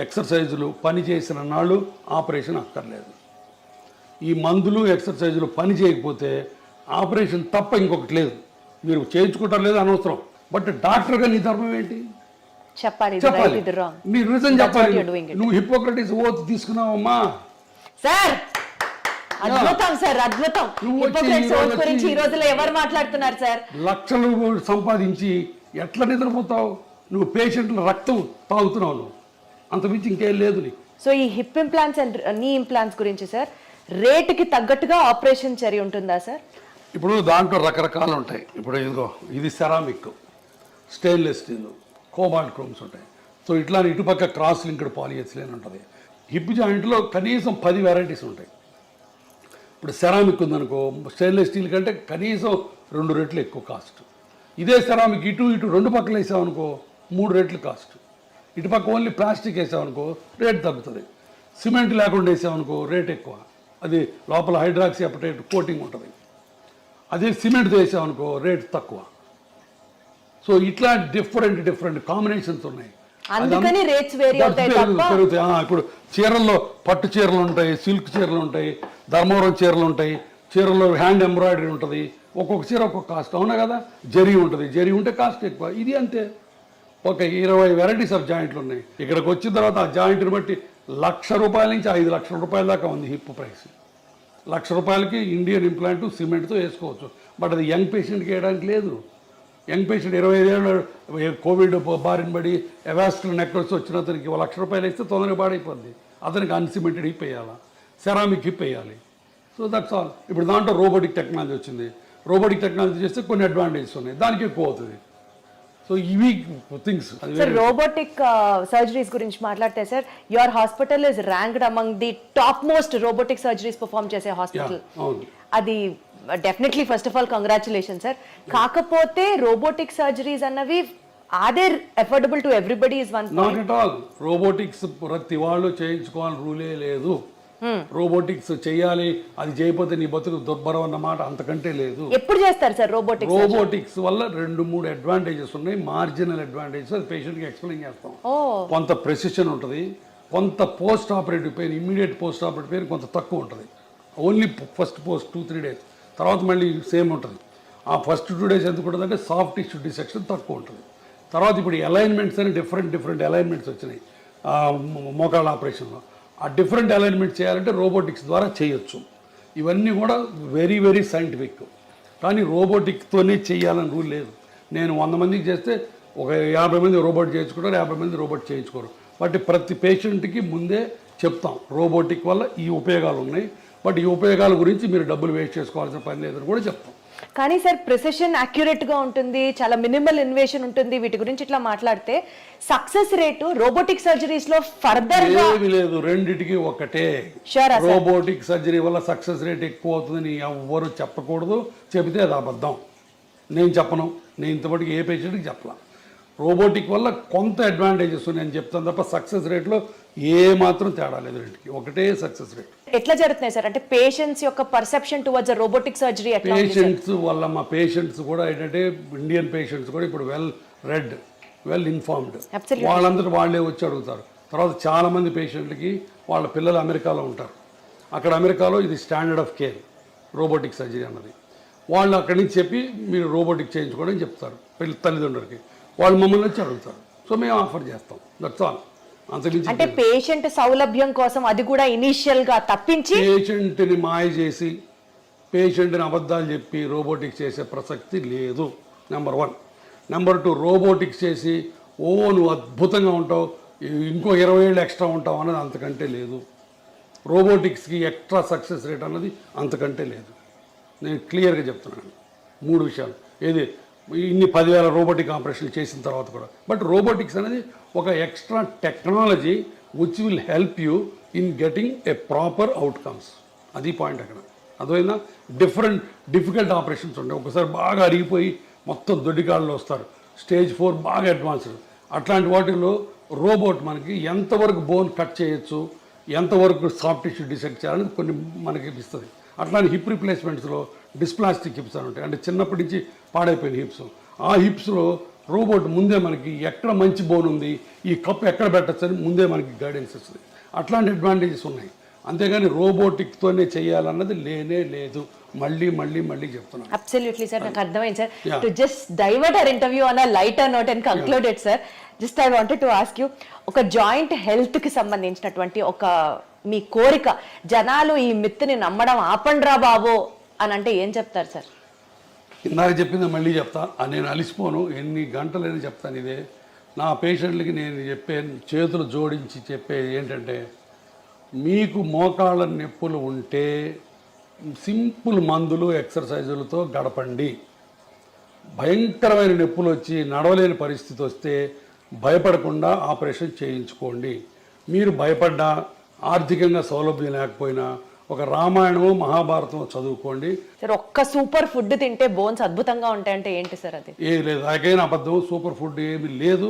S3: ఎక్సర్సైజులు పని చేసిన నాళ్ళు ఆపరేషన్ అక్కర్లేదు. ఈ మందులు, ఎక్సర్సైజులు పని చేయకపోతే ఆపరేషన్ తప్ప ఇంకొకటి లేదు. మీరు చేయించుకుంటారు లేదు అనవసరం, బట్ డాక్టర్గా నీ ధర్మం ఏంటి
S2: చెప్పాలి.
S3: మీరు నిజం చెప్పాలి. నువ్వు హిపోక్రటిస్ ఓత్ తీసుకున్నావమ్మా.
S2: సార్ అద్భుతం సార్, అద్భుతం. గురించి ఈ రోజుల్లో ఎవరు మాట్లాడుతున్నారు సార్?
S3: లక్షలు సంపాదించి ఎట్లా నిద్రపోతావు? నువ్వు పేషెంట్ల రక్తం తాగుతున్నావు, నువ్వు అంతమించి ఇంకేం లేదు నీకు.
S2: సో ఈ హిప్ ఇంప్లాంట్స్ అండ్ నీ ఇంప్లాంట్స్ గురించి సార్, రేటుకి తగ్గట్టుగా ఆపరేషన్ చర్య ఉంటుందా సార్?
S3: ఇప్పుడు దాంట్లో రకరకాలు ఉంటాయి. ఇప్పుడు ఇదిగో, ఇది ceramic, stainless steel, cobalt chromes ఉంటాయి. సో ఇట్లా ఇటుపక్క క్రాస్ లింక్డ్ పాలిఎథిలీన్ ఉంటుంది. హిప్ జాయింట్లో కనీసం 10 వెరైటీస్ ఉంటాయి. ఇప్పుడు సెరామిక్ ఉందనుకో, స్టెయిన్లెస్ స్టీల్ కంటే కనీసం 2 రెట్లు ఎక్కువ కాస్ట్. ఇదే సెరామిక్ ఇటు 2 పక్కలు వేసామనుకో 3 రెట్లు కాస్ట్. ఇటుపక్క ఓన్లీ ప్లాస్టిక్ వేసామనుకో రేట్ తగ్గుతుంది. సిమెంట్ లేకుండా వేసామనుకో రేట్ ఎక్కువ, అది లోపల హైడ్రాక్సీ అపటైట్ కోటింగ్ ఉంటుంది. అదే సిమెంట్ వేసామనుకో రేట్ తక్కువ. సో ఇట్లా డిఫరెంట్ కాంబినేషన్స్ ఉన్నాయి,
S2: అందుకని రేట్స్ వేరీ అవుతాయి.
S3: ఇప్పుడు చీరల్లో పట్టు చీరలు ఉంటాయి, సిల్క్ చీరలు ఉంటాయి, ధర్మవరం చీరలు ఉంటాయి, చీరల్లో హ్యాండ్ ఎంబ్రాయిడరీ ఉంటుంది, ఒక్కొక్క చీర ఒక్కొక్క కాస్ట్. అవునా కదా? జరీ ఉంటుంది, జరీ ఉంటే కాస్ట్ ఎక్కువ. ఇది అంతే, ఒక 20 వెరైటీస్ ఆఫ్ జాయింట్లు ఉన్నాయి. ఇక్కడికి వచ్చిన తర్వాత ఆ జాయింట్ని బట్టి ₹1,00,000 నుంచి 5 లక్షల రూపాయల దాకా ఉంది హిప్ ప్రైస్. ₹1,00,000కి ఇండియన్ ఇంప్లాంట్ సిమెంట్తో వేసుకోవచ్చు, బట్ అది యంగ్ పేషెంట్కి వేయడానికి లేదు. యంగ్ పేషెంట్ 25 ఏళ్ళు కోవిడ్ బారిన పడి ఎవాస్కులర్ నెక్రోసిస్ వచ్చిన అతనికి ₹1,00,000 ఇస్తే తొందరగా పాడైపోద్ది. అతనికి అన్సిమెంటెడ్ హిప్ వేయాలా, సెరామిక్ హిప్ వేయాలి. So that's all. ఇప్పుడు దాంట్లో రోబోటిక్ టెక్నాలజీ వచ్చింది. రోబోటిక్ టెక్నాలజీ చేస్తే కొన్ని అడ్వాంటేజెస్ ఉన్నాయి, దానికి ఎక్కువ అవుతుంది. సో ఇవి థింగ్స్.
S2: సార్, రోబోటిక్ సర్జరీస్ గురించి మాట్లాడితే sir, your hospital is ranked among the top most robotic surgeries perform చేసే హాస్పిటల్. అది definitely first of all congratulation sir. కాకపోతే రోబోటిక్ సర్జరీస్ అన్నవి are affordable to everybody is one
S3: not at all. Robotics ప్రతి వాళ్ళు చేయించుకోవాలి రూలే లేదు. Robotics చేయాలి, అది చేయకపోతే నీ బతుకు దుర్భరం అన్నమాట, అంతకంటే లేదు.
S2: ఎప్పుడు చేస్తారు సార్ రోబోటిక్స్?
S3: రోబోటిక్స్ వల్ల 2-3 అడ్వాంటేజెస్ ఉన్నాయి, మార్జినల్ అడ్వాంటేజెస్. అది పేషెంట్కి ఎక్స్ప్లెయిన్ చేస్తాం. కొంత ప్రెసిషన్ ఉంటుంది, కొంత post operative pain, immediate post operative pain కొంత తక్కువ ఉంటుంది. ఓన్లీ ఫస్ట్ 2-3 డేస్, తర్వాత మళ్ళీ సేమ్ ఉంటుంది. ఆ ఫస్ట్ 2 డేస్ ఎందుకు ఉంటుంది అంటే సాఫ్ట్ టిష్యూ డిసెక్షన్ తక్కువ ఉంటుంది. తర్వాత ఇప్పుడు అలైన్మెంట్స్ అని డిఫరెంట్ అలైన్మెంట్స్ వచ్చినాయి మోకాళ్ళ ఆపరేషన్లో. ఆ డిఫరెంట్ అలైన్మెంట్ చేయాలంటే రోబోటిక్స్ ద్వారా చేయొచ్చు. ఇవన్నీ కూడా వెరీ సైంటిఫిక్. కానీ రోబోటిక్తోనే చేయాలని రూల్ లేదు. నేను 100 మందికి చేస్తే ఒక 50 మంది రోబోట్ చేయించుకుంటారు, 50 మంది రోబోట్ చేయించుకోరు. బట్ ప్రతి పేషెంట్కి ముందే చెప్తాం రోబోటిక్ వల్ల ఈ ఉపయోగాలు ఉన్నాయి, బట్ ఈ ఉపయోగాల గురించి మీరు డబ్బులు వేస్ట్ చేసుకోవాల్సిన పని లేదని కూడా చెప్తాం.
S2: కానీ సార్ ప్రిసిషన్ అక్యురేట్ గా ఉంటుంది, చాలా మినిమల్ ఇన్వేషన్ ఉంటుంది, వీటి గురించి ఇట్లా మాట్లాడితే సక్సెస్ రేటు రోబోటిక్ సర్జరీస్ లో ఫర్దర్ గా
S3: ఏమీ లేదు, రెండిటికి ఒకటే.
S2: Sure, sir.
S3: రోబోటిక్ సర్జరీ వల్ల సక్సెస్ రేట్ ఎక్కువ అవుతుందని ఎవ్వరు చెప్పకూడదు, చెబితే అది అబద్ధం. నేను చెప్పను, నేను ఇంతవరకు ఏ పేషెంట్కి చెప్పలా. రోబోటిక్ వల్ల కొంత అడ్వాంటేజెస్ ఉన్నాయని చెప్తాను తప్ప సక్సెస్ రేట్లో ఏ మాత్రం తేడా లేదు, రెండింటికి ఒకటే సక్సెస్ రేట్.
S2: ఎట్లా జరుగుతున్నాయి సార్? అంటే పేషెంట్స్ యొక్క పర్సెప్షన్ టువర్డ్స్ రోబోటిక్ సర్జరీ ఎట్లా ఉంది సార్?
S3: పేషెంట్స్ వల్ల మా పేషెంట్స్ కూడా ఏంటంటే ఇండియన్ పేషెంట్స్ కూడా ఇప్పుడు వెల్ ఇన్ఫార్మ్డ్,
S2: Absolutely.
S3: వాళ్ళందరూ వాళ్ళే వచ్చి అడుగుతారు. తర్వాత చాలామంది పేషెంట్లకి వాళ్ళ పిల్లలు అమెరికాలో ఉంటారు, అక్కడ అమెరికాలో ఇది standard of care robotic surgery అన్నది. వాళ్ళు అక్కడి నుంచి చెప్పి మీరు రోబోటిక్ చేయించుకోవడం చెప్తారు తల్లిదండ్రులకి, వాళ్ళు మమ్మల్ని వచ్చి అడుగుతారు. సో మేము ఆఫర్ చేస్తాం, దట్స్ ఆల్. అంతకుమించి
S2: అంటే పేషెంట్ సౌలభ్యం కోసం అది కూడా ఇనిషియల్ గా తప్పించి
S3: పేషెంట్ని మాయ చేసి పేషెంట్ని అబద్ధాలు చెప్పి రోబోటిక్స్ చేసే ప్రసక్తి లేదు, నెంబర్ 1. నెంబర్ 2, రోబోటిక్స్ చేసి నువ్వు అద్భుతంగా ఉంటావు, ఇంకో 20 ఏళ్ళు ఎక్స్ట్రా ఉంటావు అన్నది అంతకంటే లేదు. రోబోటిక్స్కి ఎక్స్ట్రా సక్సెస్ రేట్ అన్నది అంతకంటే లేదు. నేను క్లియర్గా చెప్తున్నాను 3 విషయాలు. ఏది ఇన్ని 10,000 రోబోటిక్ ఆపరేషన్లు చేసిన తర్వాత కూడా. బట్ రోబోటిక్స్ అనేది ఒక extra technology which will help you in getting a proper outcomes. అది పాయింట్ అక్కడ. అదైనా డిఫికల్ట్ ఆపరేషన్స్ ఉంటాయి, ఒకసారి బాగా అరిగిపోయి మొత్తం దొడ్డికాళ్ళు వస్తారు, స్టేజ్ 4 బాగా అడ్వాన్స్డ్. అట్లాంటి వాటిల్లో రోబోట్ మనకి ఎంతవరకు బోన్ కట్ చేయొచ్చు, ఎంతవరకు సాఫ్ట్ టిష్యూ డిసెక్ట్ చేయాలని కొన్ని మనకి ఇస్తుంది. అట్లాంటి హిప్ రిప్లేస్మెంట్స్లో డిస్ప్లాస్టిక్ హిప్స్ అని ఉంటాయి, అంటే చిన్నప్పటి నుంచి పాడైపోయిన హిప్స్. ఆ హిప్స్లో రోబోట్ ముందే మనకి ఎక్కడ మంచి బోన్ ఉంది, ఈ కప్ ఎక్కడ పెట్టచ్చు అని ముందే మనకి గైడెన్స్ ఇస్తుంది. అట్లాంటి అడ్వాంటేజెస్ ఉన్నాయి. అంతేగాని రోబోటిక్తోనే చేయాలన్నది లేనే లేదు. మళ్ళీ చెప్తున్నాను.
S2: అబ్సల్యూట్లీ సార్, నాకు అర్థమైంది sir. To just divert our interview on a lighter note and concluded sir, just I wanted to ask you, ఒక జాయింట్ హెల్త్ కి సంబంధించినటువంటి ఒక మీ కోరిక, జనాలు ఈ మిత్తుని నమ్మడం ఆపండ్రా బాబు అని అంటే ఏం చెప్తారు సార్?
S3: ఇందాక చెప్పింది మళ్ళీ చెప్తా, నేను అలిసిపోను, ఎన్ని గంటలైనా చెప్తాను ఇదే. నా పేషెంట్లకి నేను చెప్పే, చేతులు జోడించి చెప్పేది ఏంటంటే, మీకు మోకాళ్ళ నొప్పులు ఉంటే సింపుల్ మందులు ఎక్సర్సైజులతో గడపండి. భయంకరమైన నొప్పులు వచ్చి నడవలేని పరిస్థితి వస్తే భయపడకుండా ఆపరేషన్ చేయించుకోండి. మీరు భయపడ్డా, ఆర్థికంగా సౌలభ్యం లేకపోయినా ఒక రామాయణము మహాభారతం చదువుకోండి.
S2: సార్, ఒక్క సూపర్ ఫుడ్ తింటే బోన్స్ అద్భుతంగా ఉంటాయంటే ఏంటి సార్ అది?
S3: ఏం లేదు, నాకైనా అబద్ధం. సూపర్ ఫుడ్ ఏమి లేదు,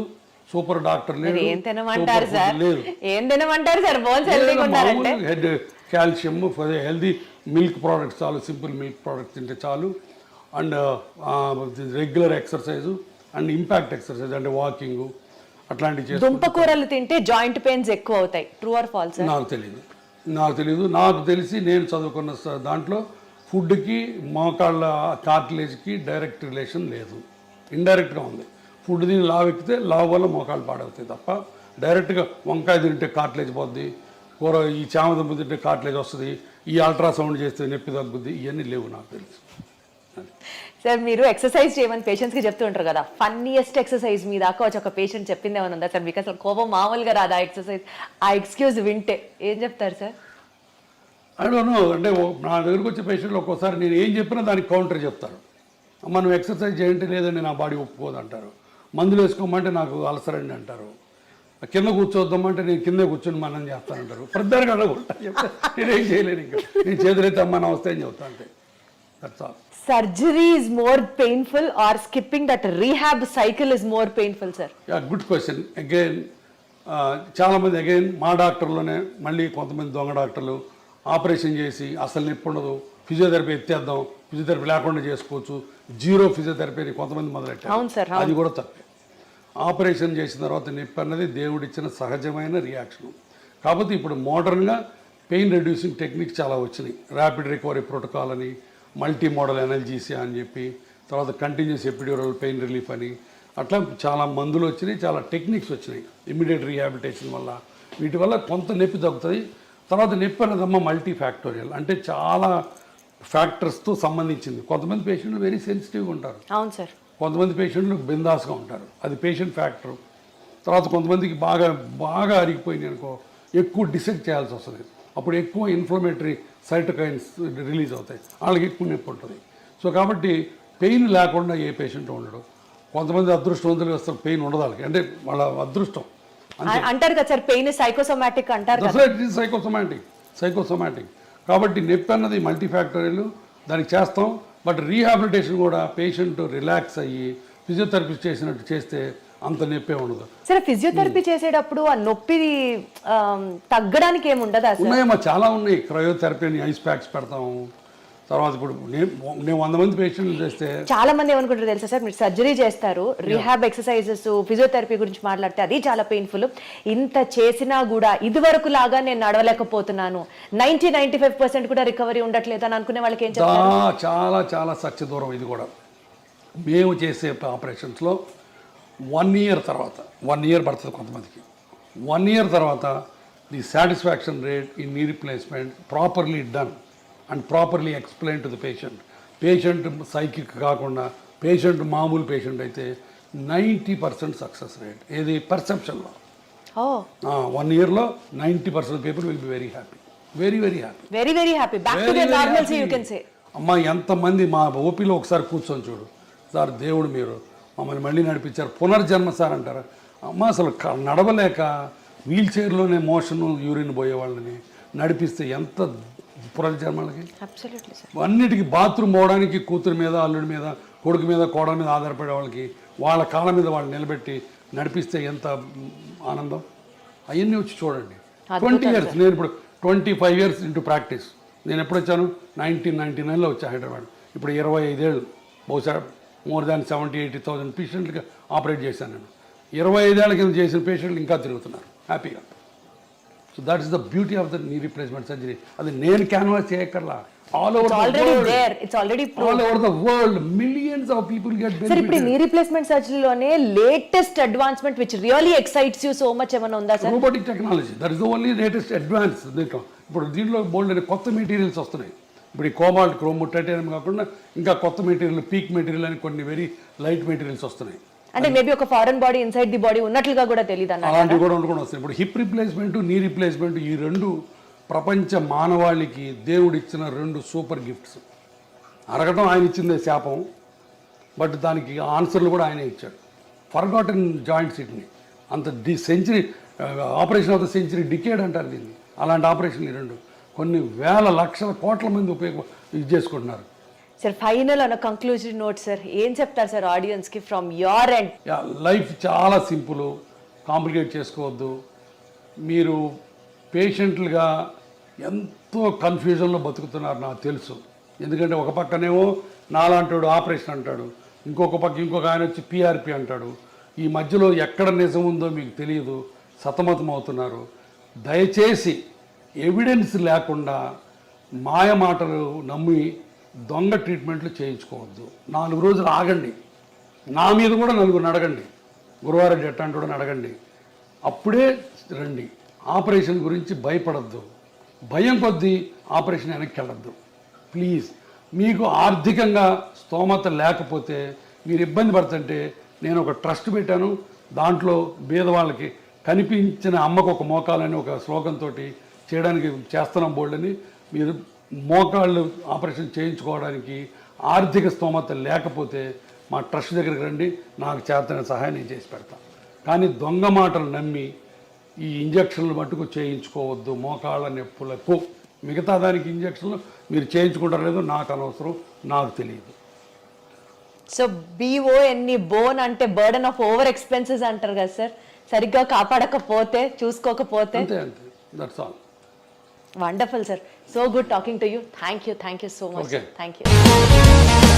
S3: సూపర్ డాక్టర్ లేదు,
S2: ఏం తినమంటారు
S3: సూపర్
S2: సార్?
S3: ఫుడ్ లేదు.
S2: ఏం తినమంటారు సార్ బోన్స్ హెల్తీగా ఉండాలంటే?
S3: Head calcium, healthy milk products చాలు, సింపుల్ మిల్క్ ప్రోడక్ట్స్ తింటే చాలు. And regular exercise and impact exercise అంటే వాకింగ్ అట్లాంటివి చేస్తే.
S2: దుంపకూరలు తింటే జాయింట్ పెయిన్స్ ఎక్కువ అవుతాయి, ట్రూ ఆర్ ఫాల్స్?
S3: నాకు తెలియదు. నాకు తెలిసి నేను చదువుకున్న దాంట్లో ఫుడ్కి మోకాళ్ళ కార్టిలేజ్కి డైరెక్ట్ రిలేషన్ లేదు, ఇండైరెక్ట్గా ఉంది. ఫుడ్ తిని లావు ఎక్కితే లావు వల్ల మోకాళ్ళు పాడవుతాయి తప్ప డైరెక్ట్గా వంకాయ తింటే కార్టిలేజ్ పోద్ది, కూర ఈ చామదుంప తింటే కార్టిలేజ్ వస్తుంది, ఈ అల్ట్రాసౌండ్ చేస్తే నొప్పి తగ్గుద్ది, ఇవన్నీ లేవు నాకు తెలుసు.
S2: సార్, మీరు ఎక్సర్సైజ్ చేయమని పేషెంట్స్ కి చెప్తూ ఉంటారు కదా, ఫన్నీయెస్ట్ ఎక్సర్సైజ్ మీ దాకా వచ్చి ఒక పేషెంట్ చెప్పింది ఏమైనా ఉందా సార్? మీకు అసలు కోపం మామూలుగా రాదా ఎక్సర్సైజ్, ఆ ఎక్స్క్యూజ్ వింటే ఏం చెప్తారు సార్?
S3: అడను అంటే నా దగ్గరకు వచ్చే పేషెంట్లు ఒక్కోసారి నేను ఏం చెప్పినా దానికి కౌంటర్ చెప్తారు. మనం ఎక్సర్సైజ్ చేయంటే లేదండి నా బాడీ ఒప్పుకోదు అంటారు, మందులు వేసుకోమంటే నాకు అలసరండి అంటారు, కింద కూర్చోద్దామంటే నేను కిందే కూర్చొని మనం చేస్తానంటారు. ప్రతిదానికి అడగకుండా చెప్తే నేనేం చేయలేను, ఇంకా నేను చేతులైతే అమ్మ నా వస్తే అని చెప్తా అంతే. That's all.
S2: Surgery is more painful or skipping that rehab cycle is more painful, sir?
S3: Yeah, good question. Again, చాలామంది అగైన్ మా డాక్టర్లోనే మళ్ళీ కొంతమంది దొంగ డాక్టర్లు ఆపరేషన్ చేసి అసలు నొప్పి ఉండదు, ఫిజియోథెరపీ ఎత్తేద్దాం, ఫిజియోథెరపీ లేకుండా చేసుకోవచ్చు, జీరో ఫిజియోథెరపీ కొంతమంది మొదలెట్టారు. అది కూడా తప్పే. ఆపరేషన్ చేసిన తర్వాత నొప్పి అన్నది దేవుడిచ్చిన సహజమైన రియాక్షన్. కాకపోతే ఇప్పుడు మోడర్న్గా పెయిన్ రెడ్యూసింగ్ టెక్నిక్ చాలా వచ్చినాయి. ర్యాపిడ్ రికవరీ ప్రోటోకాల్ అని, మల్టీ మోడల్ ఎనర్జీసియా అని చెప్పి, తర్వాత కంటిన్యూస్ ఎపిడ్యూరల్ పెయిన్ రిలీఫ్ అని, అట్లా చాలా మందులు వచ్చినాయి, చాలా టెక్నిక్స్ వచ్చినాయి ఇమ్మీడియట్ రీహాబిలిటేషన్ వల్ల. వీటి వల్ల కొంత నొప్పి తగ్గుతుంది. తర్వాత నొప్పి అనేదమ్మా మల్టీ ఫ్యాక్టోరియల్, అంటే చాలా ఫ్యాక్టర్స్తో సంబంధించింది. కొంతమంది పేషెంట్లు వెరీ సెన్సిటివ్గా ఉంటారు,
S2: అవును సార్.
S3: కొంతమంది పేషెంట్లు బిందాస్గా ఉంటారు, అది పేషెంట్ ఫ్యాక్టర్. తర్వాత కొంతమందికి బాగా అరిగిపోయింది అనుకో, ఎక్కువ డిసెక్ట్ చేయాల్సి వస్తుంది, అప్పుడు ఎక్కువ ఇన్ఫ్లమేటరీ సైటోకైన్స్ రిలీజ్ అవుతాయి, వాళ్ళకి ఎక్కువ నొప్పి ఉంటుంది. సో కాబట్టి పెయిన్ లేకుండా ఏ పేషెంట్ ఉండడు. కొంతమంది అదృష్టవంతులు అసలు పెయిన్ ఉండదు వాళ్ళకి, అంటే వాళ్ళ అదృష్టం.
S2: అంటారు కదా సార్, పెయిన్ సైకోసోమాటిక్ అంటారు కదా.
S3: సైకోసోమాటిక్ కాబట్టి నొప్పి అన్నది మల్టీఫ్యాక్టరీలు, దానికి చేస్తాం. బట్ రీహాబిలిటేషన్ కూడా పేషెంట్ రిలాక్స్ అయ్యి ఫిజియోథెరపిస్ట్ చేసినట్టు చేస్తే అంత నొప్పే ఉండదు.
S2: సరే, ఫిజియోథెరపీ చేసేటప్పుడు ఆ నొప్పి తగ్గడానికి ఏమి ఉండదా సార్?
S3: ఉన్నాయమ్మా, చాలా ఉన్నాయి. క్రయోథెరపీ అని ఐస్ ప్యాక్స్ పెడతాము. తర్వాత ఇప్పుడు నేను 100 మంది పేషెంట్లు చేస్తే
S2: చాలా మంది ఏమనుకుంటారు తెలుసా సార్, మీరు సర్జరీ చేస్తారు, రిహాబ్ ఎక్సర్సైజెస్ ఫిజియోథెరపీ గురించి మాట్లాడితే అది చాలా పెయిన్ఫుల్. ఇంత చేసినా కూడా ఇది వరకు లాగా నేను నడవలేకపోతున్నాను, 90-95% కూడా రికవరీ ఉండట్లేదు అని అనుకునే వాళ్ళకి ఏం చెప్తారు?
S3: చాలా చాలా సత్య దూరం ఇది కూడా. మేము చేసే ఆపరేషన్స్లో 1 year తర్వాత, 1 year పడుతుంది కొంతమందికి, 1 year తర్వాత the satisfaction rate in knee replacement properly done and properly explain to the patient psychic కాకుండా పేషెంట్ మామూలు పేషెంట్ అయితే 90% సక్సెస్ రేట్. ఏది పర్సెప్షన్లో 1 yearలో 90% people will be very happy, very very happy,
S2: very happy, back to their normalcy you can say.
S3: అమ్మా, ఎంతమంది మా ఓపీలో ఒకసారి కూర్చొని చూడు సార్, దేవుడు మీరు మమ్మల్ని మళ్ళీ నడిపించారు, పునర్జన్మ సార్ అంటారు. అమ్మ అసలు నడవలేక వీల్ చైర్లోనే మోషన్ యూరిన్ పోయే వాళ్ళని నడిపిస్తే ఎంత పునర్జన్మలకి. అన్నిటికీ బాత్రూమ్ పోవడానికి కూతురు మీద, అల్లుడి మీద, కొడుకు మీద, కోడల మీద ఆధారపడే వాళ్ళకి వాళ్ళ కాళ్ళ మీద వాళ్ళు నిలబెట్టి నడిపిస్తే ఎంత ఆనందం. అవన్నీ వచ్చి చూడండి. 20 years, నేను ఇప్పుడు 25 years ఇంటూ ప్రాక్టీస్. నేను ఎప్పుడు వచ్చాను? 1999లో వచ్చా హైదరాబాద్. ఇప్పుడు 25 ఏళ్ళు, బహుశా మోర్ దాన్ 70,000-80,000 పేషెంట్గా ఆపరేట్ చేశాను నేను. 25 ఏళ్ల కింద చేసిన పేషెంట్లు ఇంకా తిరుగుతున్నారు హ్యాపీగా. So that is the beauty of the knee replacement surgery. అది నేను క్యాన్వాస్ చేయక్కర్లా, all over the world millions of people get benefit.
S2: Sir, ఇప్పుడు నీ రీప్లేస్మెంట్ సర్జరీలోనే latest advancement which really excites you so much ఏమైనా ఉందా sir?
S3: Robotic technology, that is the only latest advance. ఇప్పుడు దీంట్లో బోల్డ్ అనే కొత్త మెటీరియల్స్ వస్తున్నాయి. ఇప్పుడు ఈ కోబాల్ట్, క్రోమ్, టైటానియం కాకుండా ఇంకా కొత్త మెటీరియల్, పీక్ మెటీరియల్ అని కొన్ని వెరీ లైట్ మెటీరియల్స్ వస్తున్నాయి.
S2: అంటే మేబీ ఒక foreign body inside the body ఉన్నట్లుగా కూడా తెలియదు అన్న,
S3: అలాంటివి కూడా వస్తాయి. ఇప్పుడు హిప్ రీప్లేస్మెంట్, నీ రీప్లేస్మెంట్, ఈ రెండు ప్రపంచ మానవాళికి దేవుడు ఇచ్చిన 2 సూపర్ గిఫ్ట్స్. అరగటం ఆయన ఇచ్చిందే శాపం, బట్ దానికి ఆన్సర్లు కూడా ఆయనే ఇచ్చాడు. ఫర్గాటన్ జాయింట్స్ ఇట్ని అంత century, operation of the century, decade అంటారు దీన్ని. అలాంటి ఆపరేషన్లు 2 కొన్ని వేల లక్షల కోట్ల మంది ఇది చేసుకుంటున్నారు.
S2: సార్, ఫైనల్ అన్న కంక్లూజన్ నోట్ సార్, ఏం చెప్తారు సార్ ఆడియన్స్కి ఫ్రమ్ యువర్ ఎండ్?
S3: లైఫ్ చాలా సింపుల్, కాంప్లికేట్ చేసుకోవద్దు. మీరు పేషెంట్లుగా ఎంతో కన్ఫ్యూజన్లో బతుకుతున్నారు నాకు తెలుసు. ఎందుకంటే ఒక పక్కనేమో నాలాంటాడు ఆపరేషన్ అంటాడు, ఇంకొక ఆయన వచ్చి పిఆర్పి అంటాడు. ఈ మధ్యలో ఎక్కడ నిజం ఉందో మీకు తెలియదు, సతమతం అవుతున్నారు. దయచేసి ఎవిడెన్స్ లేకుండా మాయ మాటలు నమ్మి దొంగ ట్రీట్మెంట్లు చేయించుకోవద్దు. 4 రోజులు ఆగండి, నా మీద కూడా 4 అడగండి, గురువారెడ్డి ఎట్టాంటి అడగండి, అప్పుడే రండి. ఆపరేషన్ గురించి భయపడద్దు, భయం కొద్దీ ఆపరేషన్ వెనక్కి వెళ్ళద్దు ప్లీజ్. మీకు ఆర్థికంగా స్తోమత లేకపోతే, మీరు ఇబ్బంది పడుతుంటే, నేను ఒక ట్రస్ట్ పెట్టాను. దాంట్లో బీదవాళ్ళకి కనిపించిన అమ్మకు ఒక మోకాలని ఒక శ్లోకంతో చేయడానికి చేస్తున్నాం బోల్డని. మీరు మోకాళ్ళు ఆపరేషన్ చేయించుకోవడానికి ఆర్థిక స్తోమత లేకపోతే మా ట్రస్ట్ దగ్గరికి రండి, నాకు చేతన సహాయం నేను చేసి పెడతాను. కానీ దొంగ మాటలు నమ్మి ఈ ఇంజక్షన్లు మట్టుకు చేయించుకోవద్దు. మోకాళ్ళ నొప్పులకు, మిగతా దానికి ఇంజక్షన్లు మీరు చేయించుకుంటారో లేదో నాకు అనవసరం, నాకు తెలియదు.
S2: సో BONE బోన్ అంటే బర్డన్ ఆఫ్ ఓవర్ ఎక్స్పెన్సెస్ అంటారు కదా సార్, సరిగ్గా కాపాడకపోతే, చూసుకోకపోతే.
S3: అంతే, that's all.
S2: Wonderful sir, so good talking to you. Thank you so much.
S3: Okay.
S2: Thank you.